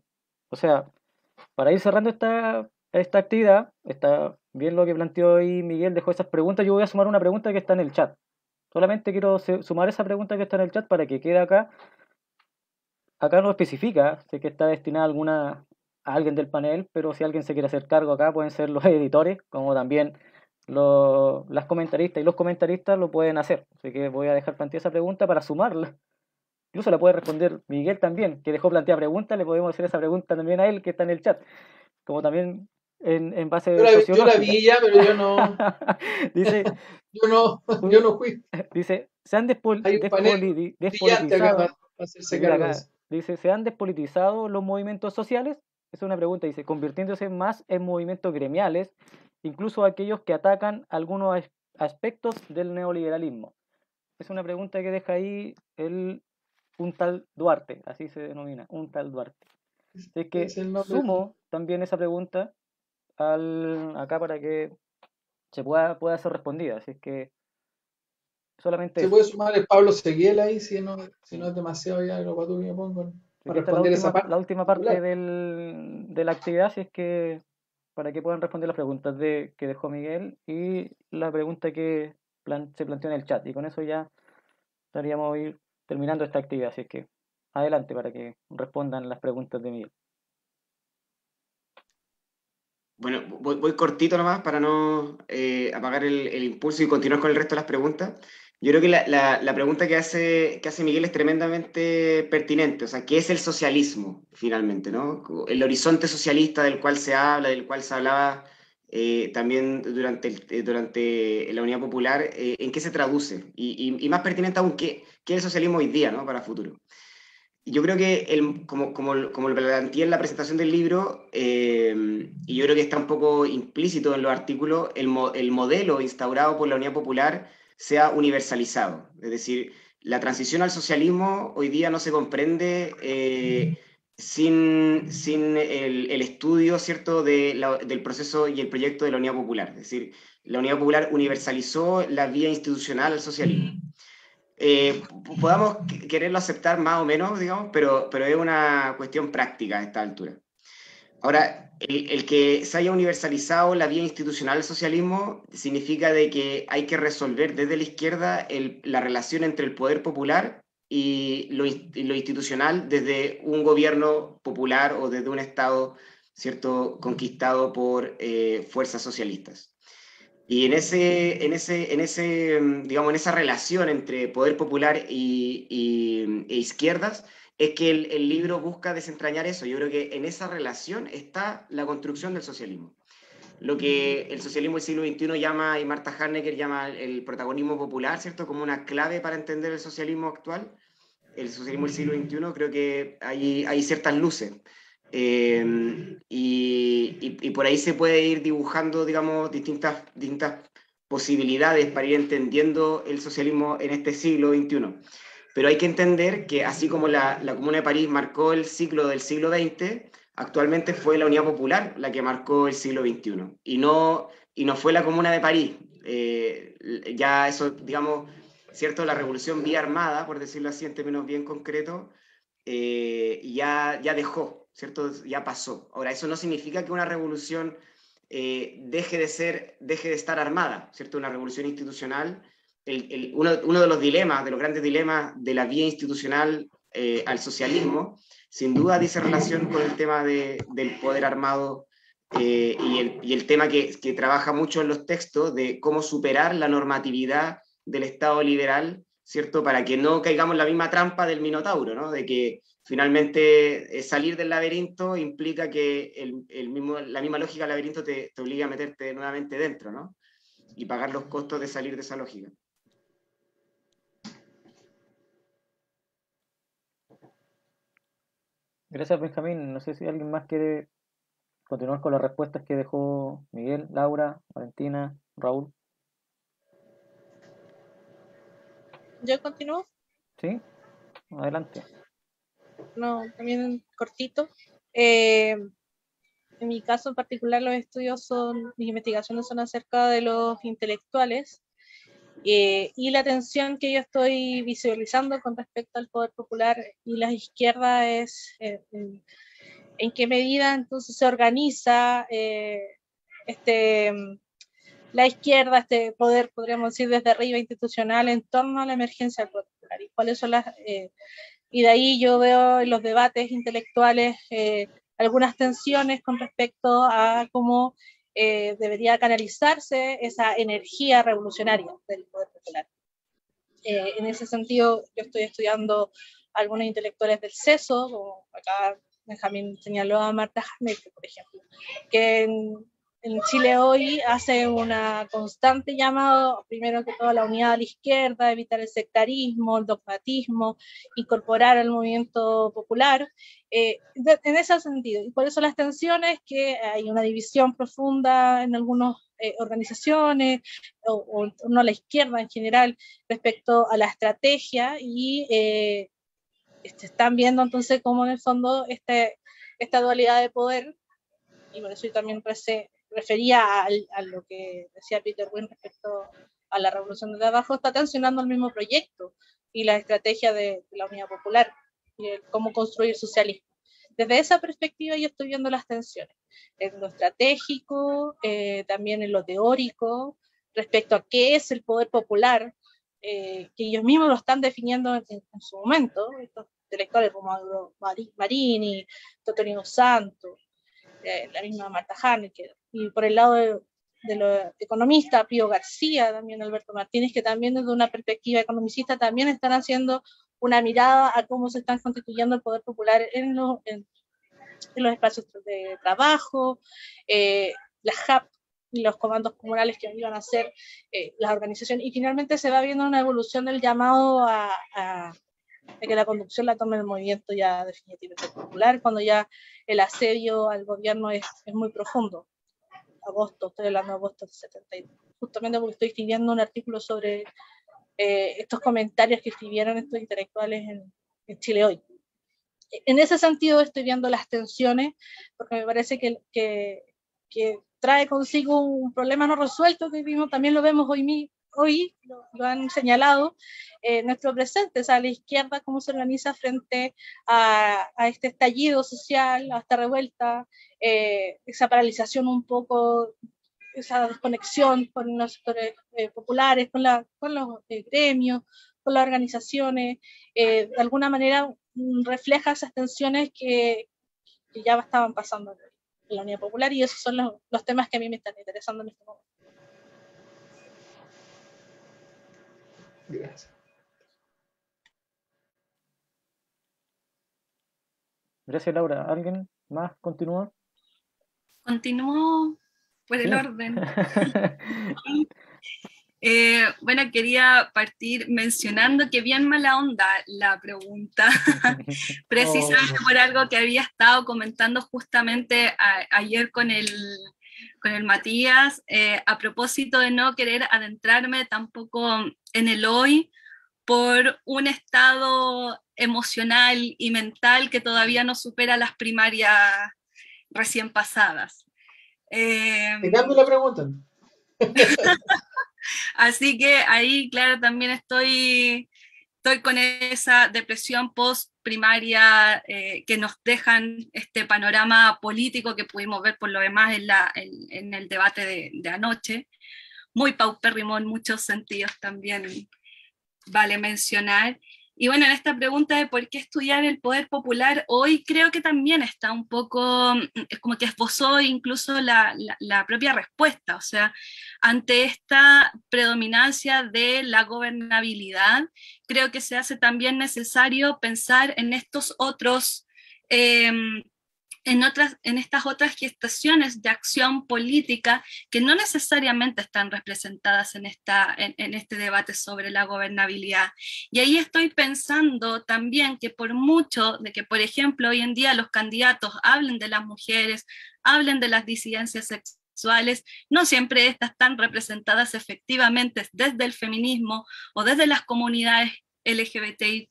ir cerrando esta actividad, está bien lo que planteó ahí Miguel, dejó esas preguntas, yo voy a sumar una pregunta que está en el chat. Solamente quiero sumar esa pregunta que está en el chat para que quede acá. Acá no especifica, sé que está destinada a alguien del panel, pero si alguien se quiere hacer cargo acá, pueden ser los editores, como también las comentaristas y los comentaristas lo pueden hacer. Así que voy a dejar planteada esa pregunta para sumarla. Incluso la puede responder Miguel también, que dejó planteada pregunta, le podemos hacer esa pregunta también a él, que está en el chat. Como también en base de sociológica. Yo la vi ya, pero yo no... Dice... yo no fui. Dice, se han despolitizado los movimientos sociales. Es una pregunta, dice, convirtiéndose más en movimientos gremiales, incluso aquellos que atacan algunos aspectos del neoliberalismo. Es una pregunta que deja ahí un tal Duarte, así se denomina, un tal Duarte. Así que sumo también esa pregunta acá para que se pueda ser respondida. Así es que solamente se puede sumar el Pablo Seguiel ahí si no es demasiado ya lo que me pongo para responder esa parte. La última parte de la actividad, si es que para que puedan responder las preguntas que dejó Miguel y la pregunta que se planteó en el chat. Y con eso ya estaríamos terminando esta actividad. Así es que adelante para que respondan las preguntas de Miguel. Bueno, voy cortito nomás para no apagar el impulso y continuar con el resto de las preguntas. Yo creo que la pregunta que hace Miguel es tremendamente pertinente. O sea, ¿qué es el socialismo, finalmente, ¿no? El horizonte socialista del cual se habla, del cual se hablaba también durante la Unidad Popular, ¿en qué se traduce? Y más pertinente aún, ¿qué es el socialismo hoy día, ¿no? Para el futuro. Yo creo que, como lo planteé en la presentación del libro, y yo creo que está un poco implícito en los artículos, el modelo instaurado por la Unidad Popular sea universalizado. Es decir, la transición al socialismo hoy día no se comprende sin el estudio, ¿cierto?, del proceso y el proyecto de la Unidad Popular. Es decir, la Unidad Popular universalizó la vía institucional al socialismo. Podamos quererlo aceptar más o menos, digamos, pero es una cuestión práctica a esta altura. Ahora, el que se haya universalizado la vía institucional del socialismo significa de que hay que resolver desde la izquierda la relación entre el poder popular y lo institucional desde un gobierno popular o desde un Estado, ¿cierto?, conquistado por fuerzas socialistas. Y digamos, en esa relación entre poder popular e izquierdas, es que el libro busca desentrañar eso. Yo creo que en esa relación está la construcción del socialismo. Lo que el socialismo del siglo XXI llama, y Marta Harnecker llama el protagonismo popular, ¿cierto?, como una clave para entender el socialismo actual. El socialismo del siglo XXI, creo que hay ciertas luces. Y por ahí se puede ir dibujando, digamos, distintas posibilidades para ir entendiendo el socialismo en este siglo XXI. Pero hay que entender que así como la Comuna de París marcó el ciclo del siglo XX, actualmente fue la Unidad Popular la que marcó el siglo XXI. Y no fue la Comuna de París. Ya eso, digamos, ¿cierto? La revolución vía armada, por decirlo así en términos bien concretos, ya dejó, ¿cierto? Ya pasó. Ahora, eso no significa que una revolución deje de estar armada, ¿cierto? Una revolución institucional. Uno de los dilemas, de los grandes dilemas de la vía institucional al socialismo, sin duda dice relación con el tema del poder armado y el tema que trabaja mucho en los textos de cómo superar la normatividad del Estado liberal, ¿cierto? Para que no caigamos en la misma trampa del Minotauro, ¿no? De que finalmente salir del laberinto implica que la misma lógica del laberinto te obliga a meterte nuevamente dentro, ¿no? Y pagar los costos de salir de esa lógica. Gracias, Benjamín. No sé si alguien más quiere continuar con las respuestas que dejó Miguel, Laura, Valentina, Raúl. ¿Yo continúo? ¿Sí? Adelante. No, también cortito. En mi caso en particular, mis investigaciones son acerca de los intelectuales y la tensión que yo estoy visualizando con respecto al poder popular y la izquierda es en qué medida entonces se organiza la izquierda, este poder, podríamos decir, desde arriba institucional en torno a la emergencia del poder popular y cuáles son y de ahí yo veo en los debates intelectuales algunas tensiones con respecto a cómo debería canalizarse esa energía revolucionaria del poder popular. En ese sentido, yo estoy estudiando algunos intelectuales del CESO, como acá Benjamín señaló a Marta Harnecker, por ejemplo, que en Chile hoy hace una constante llamado, primero que todo, a la unidad a la izquierda, evitar el sectarismo, el dogmatismo, incorporar al movimiento popular, en ese sentido. Y por eso las tensiones, que hay una división profunda en algunas organizaciones, o en torno a la izquierda en general, respecto a la estrategia, y están viendo entonces cómo en el fondo esta dualidad de poder, y por eso yo también refería a lo que decía Peter Wynne respecto a la revolución de abajo, está tensionando el mismo proyecto y la estrategia de la Unidad Popular y cómo construir socialismo. Desde esa perspectiva yo estoy viendo las tensiones, en lo estratégico, también en lo teórico, respecto a qué es el poder popular, que ellos mismos lo están definiendo en su momento, estos intelectuales como Marini, Totonino Santos, la misma Marta Harnecker, y por el lado los economistas, Pío García, también Alberto Martínez, que también desde una perspectiva economicista también están haciendo una mirada a cómo se están constituyendo el poder popular en los espacios de trabajo, las HAP, los comandos comunales que iban a hacer las organizaciones, y finalmente se va viendo una evolución del llamado a que la conducción la tome el movimiento ya definitivamente popular, cuando ya el asedio al gobierno es muy profundo. Estoy hablando de agosto del 72, justamente porque estoy escribiendo un artículo sobre estos comentarios que escribieron estos intelectuales en Chile hoy. En ese sentido estoy viendo las tensiones, porque me parece que trae consigo un problema no resuelto que vimos, también lo vemos hoy lo han señalado, nuestro presente, o sea, la izquierda cómo se organiza frente a este estallido social, a esta revuelta, esa paralización un poco, esa desconexión con los sectores populares, con los gremios, con las organizaciones, de alguna manera refleja esas tensiones que ya estaban pasando en la Unidad Popular, y esos son los temas que a mí me están interesando en este momento. Gracias. Gracias, Laura. ¿Alguien más continúa? Continúo por el Sí. orden. Bueno, quería partir mencionando que bien mala onda la pregunta, precisamente por algo que había estado comentando justamente ayer con el Matías, a propósito de no querer adentrarme tampoco en el hoy por un estado emocional y mental que todavía no supera las primarias recién pasadas. Te cambio la pregunta. Así que ahí, claro, también estoy con esa depresión post-primaria que nos dejan este panorama político que pudimos ver por lo demás en el debate de anoche. Muy paupérrimo en muchos sentidos también, vale mencionar. Y bueno, en esta pregunta de por qué estudiar el poder popular hoy, creo que también está un poco, es como que esbozó incluso la propia respuesta, o sea, ante esta predominancia de la gobernabilidad, creo que se hace también necesario pensar en estos otros, en estas otras gestaciones de acción política que no necesariamente están representadas en este debate sobre la gobernabilidad. Y ahí estoy pensando también que por mucho de que, por ejemplo, hoy en día los candidatos hablen de las mujeres, hablen de las disidencias sexuales, no siempre estas están representadas efectivamente desde el feminismo o desde las comunidades LGBTIQ+,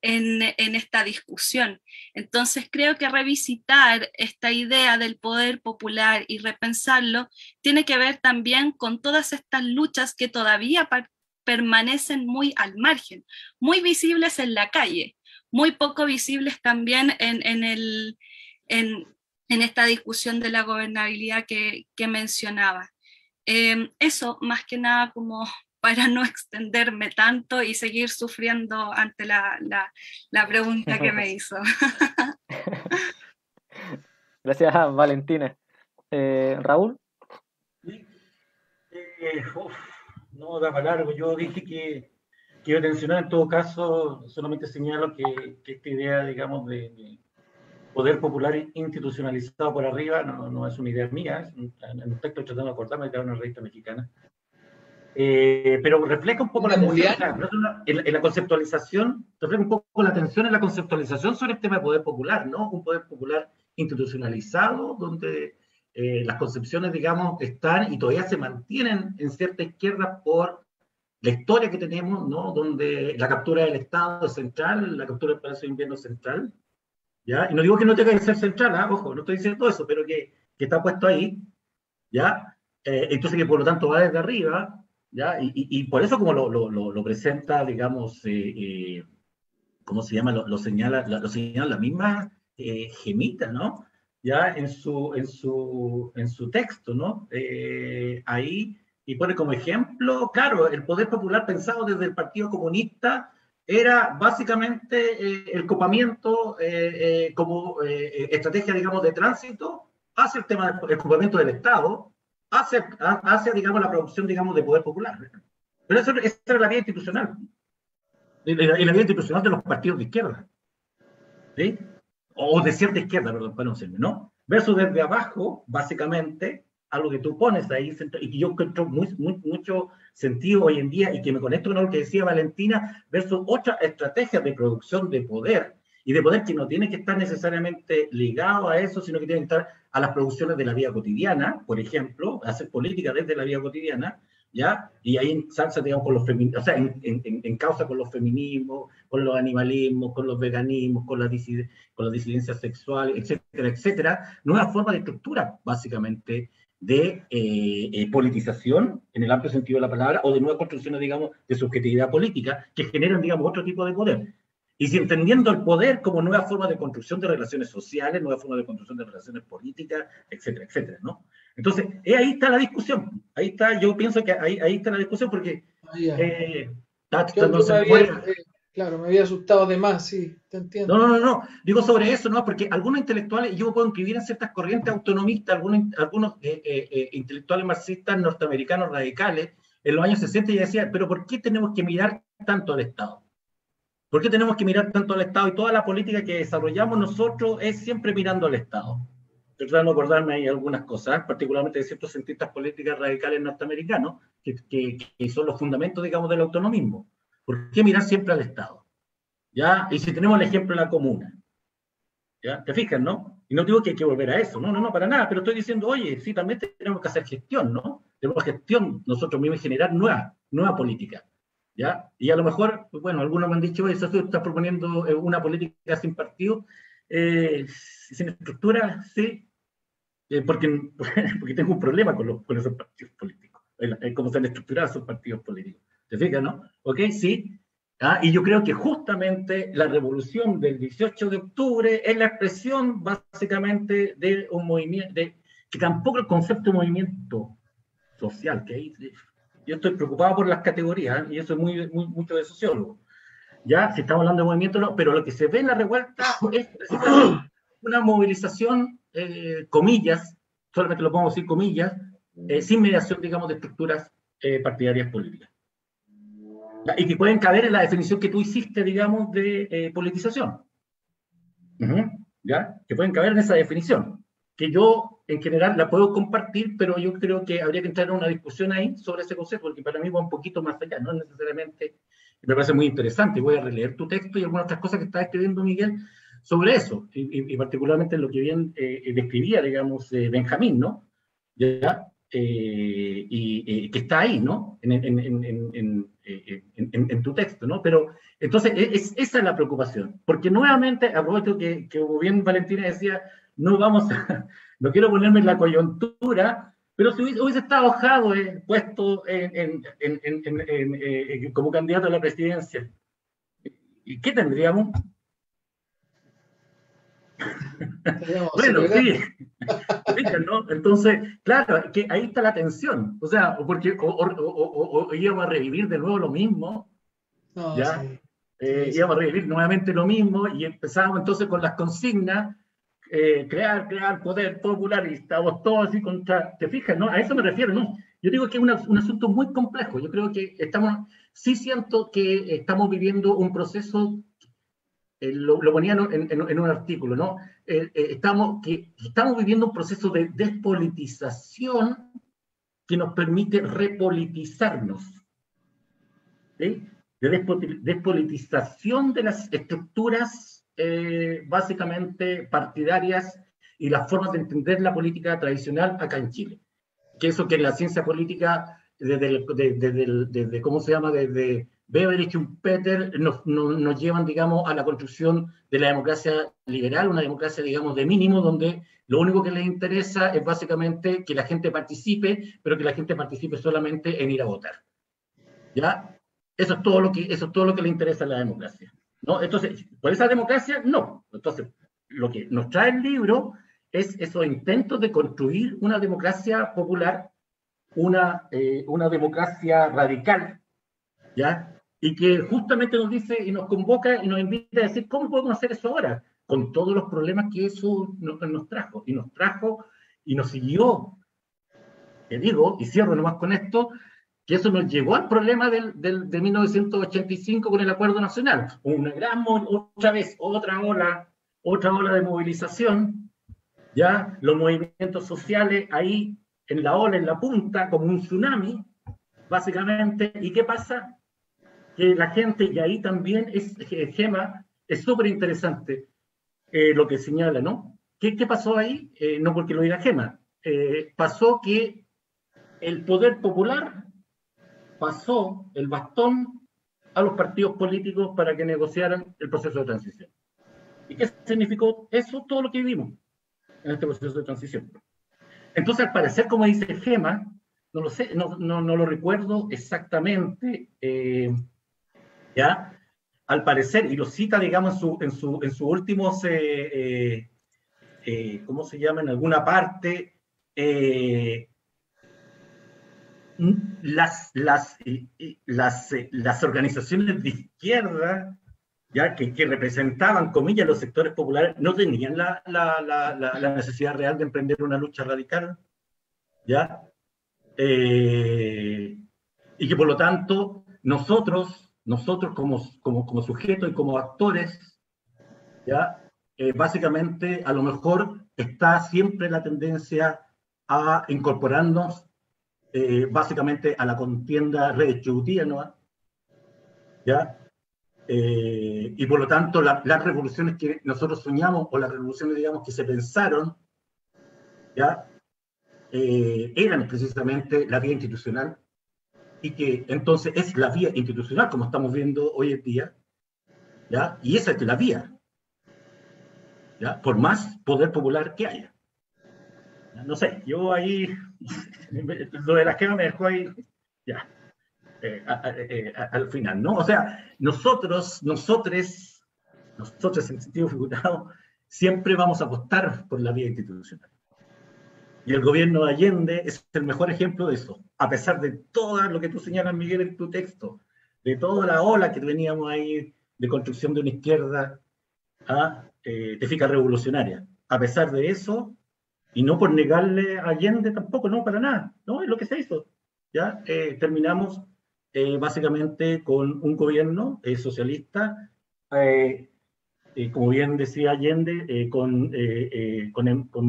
en esta discusión. Entonces creo que revisitar esta idea del poder popular y repensarlo tiene que ver también con todas estas luchas que todavía permanecen muy al margen, muy visibles en la calle, muy poco visibles también en esta discusión de la gobernabilidad que mencionaba. Eso más que nada como para no extenderme tanto y seguir sufriendo ante la pregunta que me hizo. Gracias, Valentina. Raúl. No da para largo. Yo dije que iba a mencionar, en todo caso, solamente señalo que esta idea, digamos, de poder popular institucionalizado por arriba no es una idea mía, en un texto tratando de acordarme de una revista mexicana. Pero refleja un poco la tensión, en la conceptualización, refleja un poco la tensión en la conceptualización sobre el tema de poder popular, ¿no? Un poder popular institucionalizado, donde las concepciones, digamos, están y todavía se mantienen en cierta izquierda por la historia que tenemos, ¿no? Donde la captura del Estado es central, la captura del Palacio de Invierno es central, ¿ya? Y no digo que no tenga que ser central, ¿eh? Ojo, no estoy diciendo eso, pero que está puesto ahí, ¿ya? Entonces que por lo tanto va desde arriba, ¿ya? Y por eso como lo presenta, digamos, ¿cómo se llama? Lo señala la misma Gemita, ¿no? Ya en su texto, ¿no? Ahí, y pone como ejemplo, claro, el poder popular pensado desde el Partido Comunista era básicamente el copamiento como estrategia, digamos, de tránsito hacia el tema del copamiento del Estado, hacia, digamos, la producción, digamos, de poder popular. Pero esa era la vía institucional. Y la vía institucional de los partidos de izquierda. ¿Sí? O de cierta izquierda, perdón, para no decirme, ¿no? Versus desde abajo, básicamente, algo que tú pones ahí, y que yo encuentro mucho sentido hoy en día, y que me conecto con lo que decía Valentina, versus otra estrategia de producción de poder, y de poder que no tiene que estar necesariamente ligado a eso, sino que tiene que estar a las producciones de la vida cotidiana, por ejemplo, hacer política desde la vida cotidiana, ¿ya? Y ahí en salsa, digamos, con los feminismos, o sea, en causa con los feminismos, con los animalismos, con los veganismos, con las disidencias sexuales, etcétera, etcétera, nuevas formas de estructura, básicamente, de politización, en el amplio sentido de la palabra, o de nuevas construcciones, digamos, de subjetividad política, que generan, digamos, otro tipo de poder. Y si entendiendo el poder como nueva forma de construcción de relaciones sociales, nueva forma de construcción de relaciones políticas, etcétera, etcétera, ¿no? Entonces, ahí está la discusión. Ahí está, yo pienso que ahí está la discusión, porque claro, me había asustado de más, sí, te entiendo. No. Digo sobre eso, ¿no? Porque algunos intelectuales, yo puedo inscribir en ciertas corrientes autonomistas, algunos intelectuales marxistas norteamericanos radicales, en los años 60 ya decían, pero ¿por qué tenemos que mirar tanto al Estado? ¿Por qué tenemos que mirar tanto al Estado? Y toda la política que desarrollamos nosotros es siempre mirando al Estado. Estoy tratando de acordarme ahí algunas cosas, particularmente de ciertos cientistas políticos radicales norteamericanos, que son los fundamentos, digamos, del autonomismo. ¿Por qué mirar siempre al Estado? ¿Ya? Y si tenemos el ejemplo de la comuna, ¿ya? ¿Te fijas, no? Y no digo que hay que volver a eso, no, para nada, pero estoy diciendo, oye, sí, también tenemos que hacer gestión, ¿no? Tenemos gestión nosotros mismos y generar nueva política, ¿ya? Y a lo mejor, bueno, algunos me han dicho, eso tú estás proponiendo una política sin partido, sin estructura, sí, porque tengo un problema con esos partidos políticos, cómo se han estructurado esos partidos políticos. ¿Te fijas, no? ¿Ok? Sí. Y yo creo que justamente la revolución del 18 de octubre es la expresión básicamente de un movimiento, que tampoco el concepto de movimiento social, que ahí yo estoy preocupado por las categorías, y eso es mucho de sociólogo. Ya, si estamos hablando de movimiento, no, pero lo que se ve en la revuelta es precisamente una movilización, comillas, solamente lo podemos decir comillas, sin mediación, digamos, de estructuras partidarias políticas. Y que pueden caber en la definición que tú hiciste, digamos, de politización. ¿Ya? Que pueden caber en esa definición. Que yo, en general, la puedo compartir, pero yo creo que habría que entrar en una discusión ahí sobre ese concepto, porque para mí va un poquito más allá, no necesariamente. Me parece muy interesante. Voy a releer tu texto y algunas otras cosas que está escribiendo Miguel sobre eso, y particularmente lo que bien describía, digamos, Benjamín, ¿no? ¿Ya? Y que está ahí, ¿no? En tu texto, ¿no? Pero entonces esa es la preocupación, porque nuevamente, aprovecho que como bien Valentina decía, no quiero ponerme en la coyuntura, pero si hubiese estado Jadwe puesto como candidato a la presidencia, ¿y qué tendríamos? Bueno, sí. ¿No? Entonces, claro, que ahí está la tensión. O sea, porque o íbamos a revivir de nuevo lo mismo, ¿ya? Sí. Íbamos a revivir nuevamente lo mismo y empezamos entonces con las consignas, crear poder popular, y estamos todos así contra. ¿Te fijas, no? A eso me refiero, ¿no? Yo digo que es un asunto muy complejo. Yo creo que sí siento que estamos viviendo un proceso. Lo ponía en un artículo, ¿no? Estamos viviendo un proceso de despolitización que nos permite repolitizarnos, ¿sí? De despolitización de las estructuras básicamente partidarias y las formas de entender la política tradicional acá en Chile. Que eso que en la ciencia política, desde ¿cómo se llama? Desde Weber y Schumpeter nos llevan, digamos, a la construcción de la democracia liberal, una democracia, digamos, de mínimo, donde lo único que les interesa es básicamente que la gente participe, pero que la gente participe solamente en ir a votar. ¿Ya? Eso es todo lo que le interesa a la democracia, ¿no? Entonces, por esa democracia, no. Entonces, lo que nos trae el libro es esos intentos de construir una democracia popular, una democracia radical, ¿ya? Y que justamente nos dice y nos convoca y nos invita a decir, ¿cómo podemos hacer eso ahora? Con todos los problemas que eso nos trajo. Y nos siguió que digo, y cierro nomás con esto, que eso nos llevó al problema de 1985 con el Acuerdo Nacional. Otra ola de movilización, ya los movimientos sociales ahí en la ola, en la punta, como un tsunami, básicamente. ¿Y qué pasa? Que la gente, y ahí también Gema, es súper interesante lo que señala, ¿no? ¿Qué pasó ahí? No porque lo diga Gema, pasó que el poder popular pasó el bastón a los partidos políticos para que negociaran el proceso de transición. ¿Y qué significó eso? Todo lo que vivimos en este proceso de transición. Entonces, al parecer, como dice Gema, no lo sé, no lo recuerdo exactamente, ¿ya? Al parecer, y lo cita, digamos, en sus últimos, ¿cómo se llama? En alguna parte, las organizaciones de izquierda, ya que representaban, comillas, los sectores populares, no tenían la necesidad real de emprender una lucha radical, ¿ya? Y que por lo tanto nosotros como sujetos y como actores, ¿ya? Básicamente a lo mejor está siempre la tendencia a incorporarnos básicamente a la contienda redistributiva, ¿no? ¿Ya? Y por lo tanto las revoluciones que nosotros soñamos, o las revoluciones, digamos, que se pensaron, ¿ya? Eran precisamente la vía institucional, y que entonces es la vía institucional, como estamos viendo hoy en día, ¿ya? Y esa es la vía, ¿ya? Por más poder popular que haya. No sé, yo ahí, lo de la esquema me dejó ahí, ya, al final, ¿no? O sea, nosotros en sentido figurado, siempre vamos a apostar por la vía institucional. Y el gobierno de Allende es el mejor ejemplo de eso, a pesar de todo lo que tú señalas, Miguel, en tu texto, de toda la ola que teníamos ahí de construcción de una izquierda típica revolucionaria. A pesar de eso, y no por negarle a Allende tampoco, no, para nada, no, es lo que se hizo. ¿Ya? Terminamos básicamente con un gobierno socialista, como bien decía Allende, con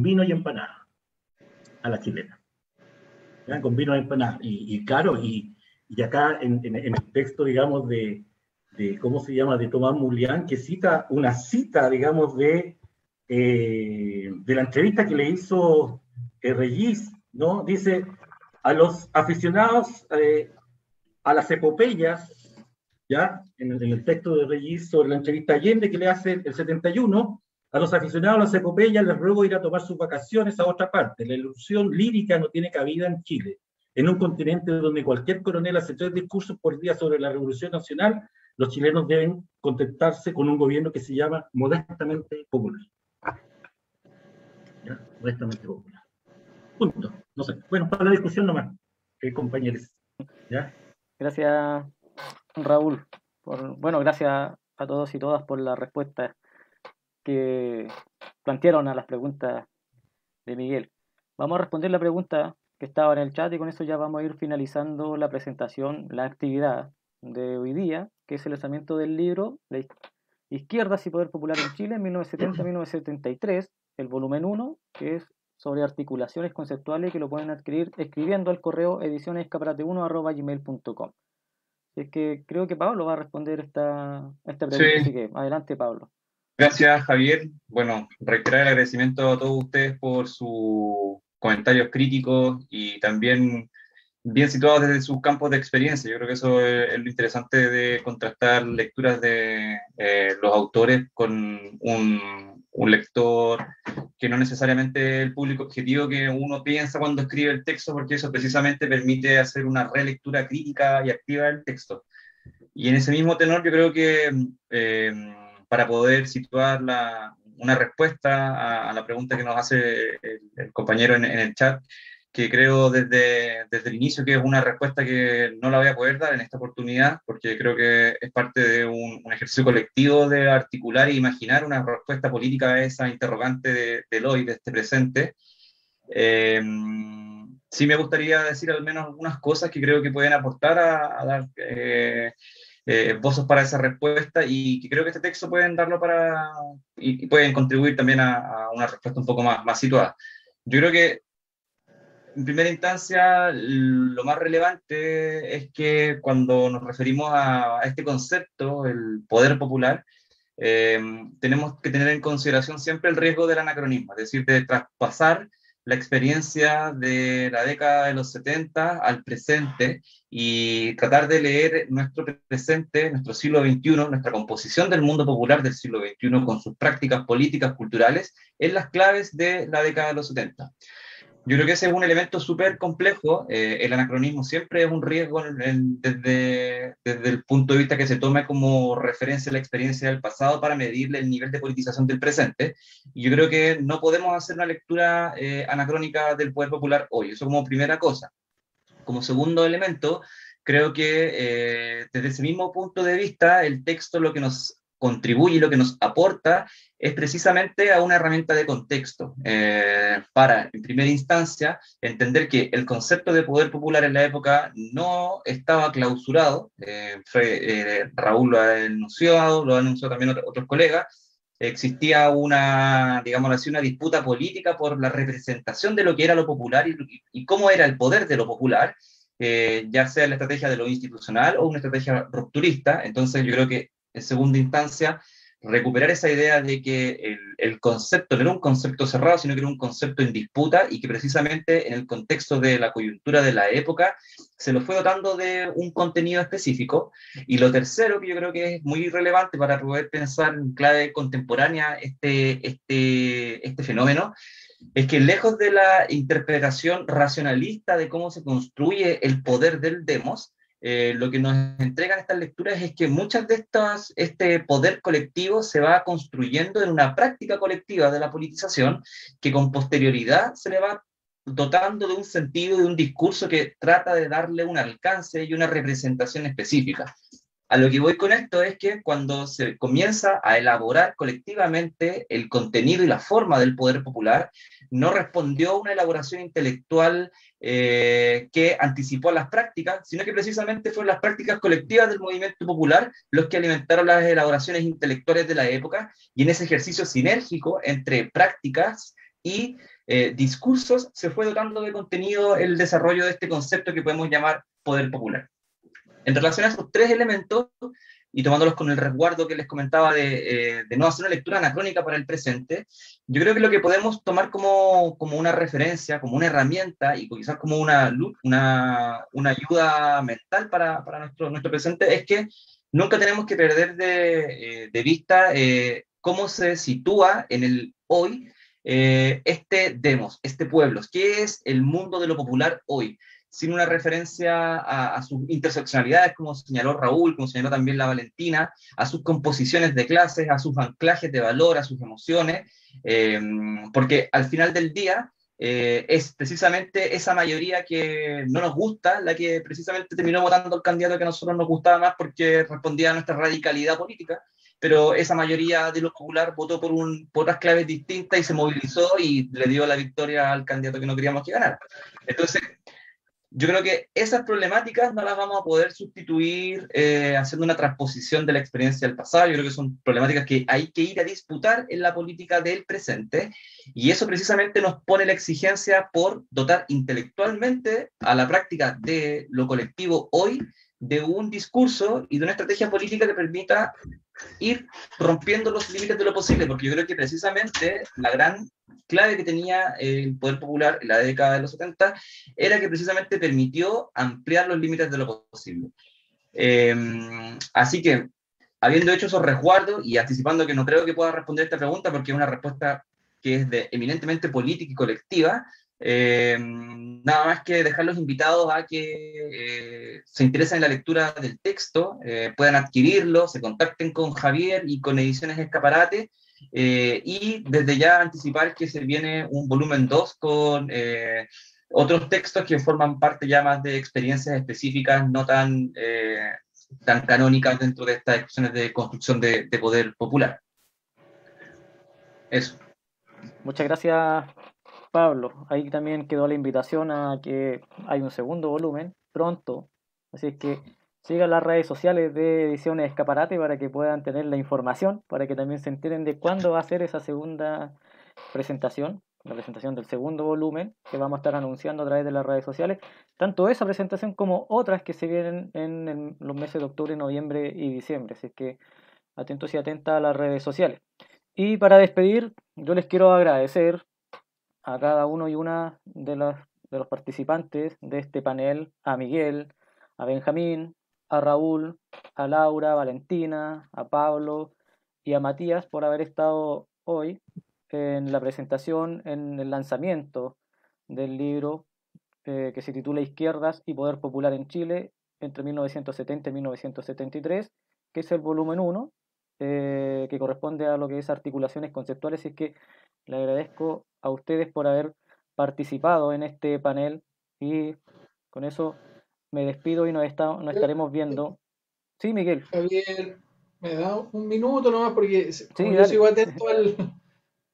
vino y empanada a la chilena, ¿ya? Con vino y empanada. Y claro, y acá en el texto, digamos, de ¿cómo se llama?, de Tomás Mulián, que cita una cita, digamos, de la entrevista que le hizo Regis, ¿no? Dice: a los aficionados a las epopeyas, ¿ya? En el texto de Regis sobre la entrevista Allende que le hace el 71, a los aficionados a las epopeyas les ruego ir a tomar sus vacaciones a otra parte. La ilusión lírica no tiene cabida en Chile. En un continente donde cualquier coronel hace 3 discursos por día sobre la Revolución Nacional, los chilenos deben contentarse con un gobierno que se llama modestamente popular. ¿Ya? Modestamente popular. Punto. No sé. Bueno, para la discusión nomás, compañeros. ¿Ya? Gracias, Raúl. Gracias a todos y todas por la respuesta que plantearon a las preguntas de Miguel. Vamos a responder la pregunta que estaba en el chat y con eso ya vamos a ir finalizando la presentación, la actividad de hoy día, que es el lanzamiento del libro de Izquierdas y Poder Popular en Chile, 1970-1973, el volumen 1, que es sobre articulaciones conceptuales, que lo pueden adquirir escribiendo al correo edicionescaparate1@gmail.com. Es que creo que Pablo va a responder esta pregunta, sí. Así que adelante, Pablo. Gracias, Javier. Bueno, reiterar el agradecimiento a todos ustedes por sus comentarios críticos y también bien situados desde sus campos de experiencia. Yo creo que eso es lo interesante de contrastar lecturas de los autores con un lector que no necesariamente el público objetivo que uno piensa cuando escribe el texto, porque eso precisamente permite hacer una relectura crítica y activa del texto. Y en ese mismo tenor yo creo que para poder situar una respuesta a la pregunta que nos hace el compañero en el chat, que creo desde el inicio que es una respuesta que no la voy a poder dar en esta oportunidad, porque creo que es parte de un ejercicio colectivo de articular e imaginar una respuesta política a esa interrogante del hoy, de este presente. Sí me gustaría decir al menos algunas cosas que creo que pueden aportar a dar voces para esa respuesta, y que creo que este texto pueden darlo para, y pueden contribuir también a una respuesta un poco más situada. Yo creo que en primera instancia lo más relevante es que cuando nos referimos a este concepto, el poder popular, tenemos que tener en consideración siempre el riesgo del anacronismo, es decir, de traspasar la experiencia de la década de los 70 al presente y tratar de leer nuestro presente, nuestro siglo XXI, nuestra composición del mundo popular del siglo XXI con sus prácticas políticas, culturales, en las claves de la década de los 70. Yo creo que ese es un elemento súper complejo. El anacronismo siempre es un riesgo desde el punto de vista que se tome como referencia la experiencia del pasado para medirle el nivel de politización del presente. Y yo creo que no podemos hacer una lectura anacrónica del poder popular hoy. Eso como primera cosa. Como segundo elemento, creo que desde ese mismo punto de vista, el texto lo que nos contribuye, lo que nos aporta, es precisamente a una herramienta de contexto, para, en primera instancia, entender que el concepto de poder popular en la época no estaba clausurado. Raúl lo ha enunciado, lo han enunciado también otros colegas. Existía una, digamos así, una disputa política por la representación de lo que era lo popular y cómo era el poder de lo popular, ya sea la estrategia de lo institucional o una estrategia rupturista. Entonces yo creo que en segunda instancia recuperar esa idea de que el concepto no era un concepto cerrado, sino que era un concepto en disputa, y que precisamente en el contexto de la coyuntura de la época se lo fue dotando de un contenido específico. Y lo tercero, que yo creo que es muy relevante para poder pensar en clave contemporánea este fenómeno, es que lejos de la interpretación racionalista de cómo se construye el poder del demos, lo que nos entregan estas lecturas es que muchas de este poder colectivo se va construyendo en una práctica colectiva de la politización, que con posterioridad se le va dotando de un sentido, de un discurso que trata de darle un alcance y una representación específica. A lo que voy con esto es que cuando se comienza a elaborar colectivamente el contenido y la forma del poder popular, no respondió a una elaboración intelectual que anticipó a las prácticas, sino que precisamente fueron las prácticas colectivas del movimiento popular los que alimentaron las elaboraciones intelectuales de la época, y en ese ejercicio sinérgico entre prácticas y discursos se fue dotando de contenido el desarrollo de este concepto que podemos llamar poder popular. En relación a esos tres elementos, y tomándolos con el resguardo que les comentaba de no hacer una lectura anacrónica para el presente, yo creo que lo que podemos tomar como una referencia, como una herramienta, y quizás como una ayuda mental para nuestro presente, es que nunca tenemos que perder de vista cómo se sitúa en el hoy este demos, este pueblo, qué es el mundo de lo popular hoy, sin una referencia a sus interseccionalidades, como señaló Raúl, como señaló también la Valentina, a sus composiciones de clases, a sus anclajes de valor, a sus emociones, porque al final del día es precisamente esa mayoría que no nos gusta la que precisamente terminó votando al candidato que a nosotros nos gustaba más porque respondía a nuestra radicalidad política, pero esa mayoría de lo popular votó por otras claves distintas y se movilizó y le dio la victoria al candidato que no queríamos que ganara. Entonces, yo creo que esas problemáticas no las vamos a poder sustituir haciendo una transposición de la experiencia del pasado. Yo creo que son problemáticas que hay que ir a disputar en la política del presente, y eso precisamente nos pone la exigencia por dotar intelectualmente a la práctica de lo colectivo hoy de un discurso y de una estrategia política que permita ir rompiendo los límites de lo posible, porque yo creo que precisamente la gran clave que tenía el poder popular en la década de los 70 era que precisamente permitió ampliar los límites de lo posible. Así que, habiendo hecho esos resguardos y anticipando que no creo que pueda responder esta pregunta porque es una respuesta que es eminentemente política y colectiva, nada más que dejarlos invitados a que se interesen en la lectura del texto, puedan adquirirlo, se contacten con Javier y con Ediciones Escaparate, y desde ya anticipar que se viene un volumen 2 con otros textos que forman parte ya más de experiencias específicas, no tan canónicas dentro de estas discusiones de construcción de poder popular. Eso. Muchas gracias, Pablo, ahí también quedó la invitación a que hay un segundo volumen pronto, así es que sigan las redes sociales de Ediciones Escaparate para que puedan tener la información, para que también se enteren de cuándo va a ser esa segunda presentación, la presentación del segundo volumen, que vamos a estar anunciando a través de las redes sociales, tanto esa presentación como otras que se vienen en los meses de octubre, noviembre y diciembre, así que atentos y atentas a las redes sociales. Y para despedir, yo les quiero agradecer a cada uno y una de los participantes de este panel, a Miguel, a Benjamín, a Raúl, a Laura, a Valentina, a Pablo y a Matías por haber estado hoy en la presentación, en el lanzamiento del libro que se titula Izquierdas y Poder Popular en Chile entre 1970 y 1973, que es el volumen 1, que corresponde a lo que es articulaciones conceptuales, y es que le agradezco a ustedes por haber participado en este panel y con eso me despido y nos estaremos viendo. Sí, Miguel. Javier, me da un minuto nomás porque como yo dale. sigo atento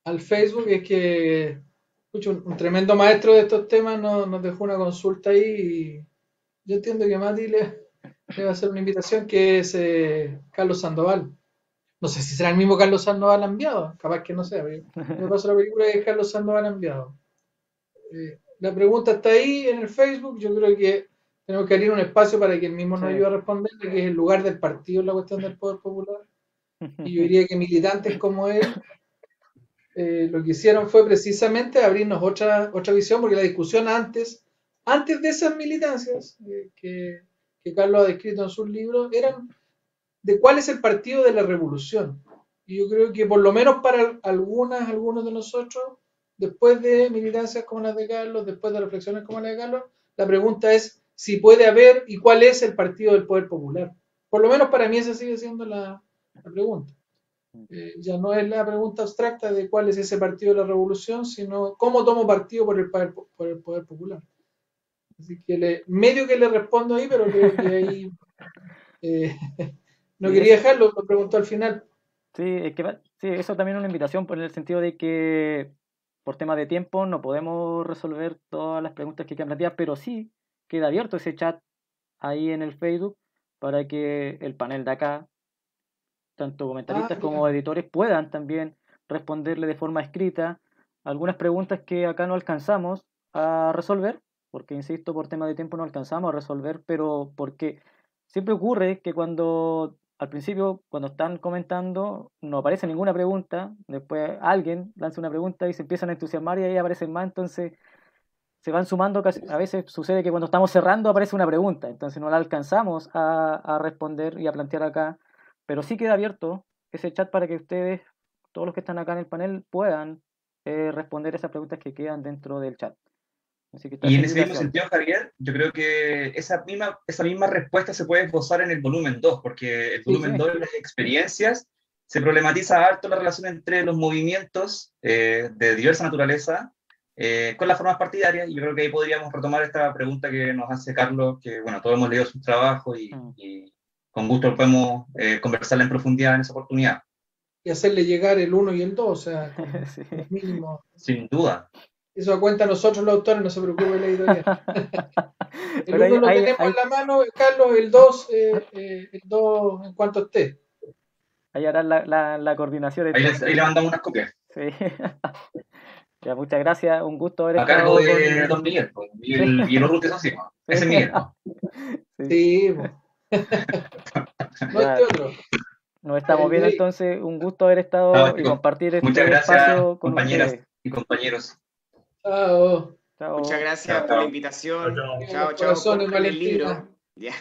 al Facebook, es que escucho, un tremendo maestro de estos temas nos dejó una consulta ahí y yo entiendo que Mati le va a hacer una invitación, que es Carlos Sandoval. No sé si será el mismo Carlos Sandoval enviado, capaz que no sea, pero me pasó la película de Carlos Sandoval enviado. La pregunta está ahí en el Facebook, yo creo que tenemos que abrir un espacio para que él mismo nos ayude a responder, que es el lugar del partido en la cuestión del poder popular. Y yo diría que militantes como él lo que hicieron fue precisamente abrirnos otra visión, porque la discusión antes de esas militancias que Carlos ha descrito en sus libros, eran de cuál es el partido de la revolución. Y yo creo que por lo menos para algunos de nosotros, después de militancias como las de Carlos, después de reflexiones como las de Carlos, la pregunta es si puede haber y cuál es el partido del poder popular. Por lo menos para mí esa sigue siendo la pregunta. Ya no es la pregunta abstracta de cuál es ese partido de la revolución, sino cómo tomo partido por el poder popular. Así que medio que le respondo ahí, pero creo que ahí no quería dejarlo, lo preguntó al final. Sí, sí, eso también es una invitación en el sentido de que por temas de tiempo no podemos resolver todas las preguntas que quedan planteadas, pero sí queda abierto ese chat ahí en el Facebook para que el panel de acá, tanto comentaristas como editores, puedan también responderle de forma escrita algunas preguntas que acá no alcanzamos a resolver, porque insisto, por temas de tiempo no alcanzamos a resolver, pero porque siempre ocurre que al principio, cuando están comentando, no aparece ninguna pregunta, después alguien lanza una pregunta y se empiezan a entusiasmar y ahí aparecen más, entonces se van sumando, a veces sucede que cuando estamos cerrando aparece una pregunta, entonces no la alcanzamos a responder y a plantear acá, pero sí queda abierto ese chat para que ustedes, todos los que están acá en el panel, puedan responder esas preguntas que quedan dentro del chat. Así que y en ese mismo sentido, Javier, yo creo que esa misma respuesta se puede esbozar en el volumen 2, porque el volumen 2 de las experiencias se problematiza harto la relación entre los movimientos de diversa naturaleza con las formas partidarias, y yo creo que ahí podríamos retomar esta pregunta que nos hace Carlos, que bueno, todos hemos leído sus trabajos y con gusto podemos conversarla en profundidad en esa oportunidad. Y hacerle llegar el 1 y el 2, o sea, sí. mínimo. Sin duda. Eso a cuenta nosotros los autores, no se preocupe la editorial. El 1 lo tenemos en la mano, Carlos, el 2 en cuanto esté. Ahí harán la coordinación. Ahí le mandamos unas copias. Sí. Ya, muchas gracias, un gusto haber a cargo de Don Miguel, y los rutos así, ¿no? Ese Miguel, ¿no? Sí, no este otro. Nos estamos viendo entonces, un gusto haber estado y compartir este espacio con compañeras y compañeros. Chao. Muchas gracias por la invitación. Chao, chao. Por el libro. Ya.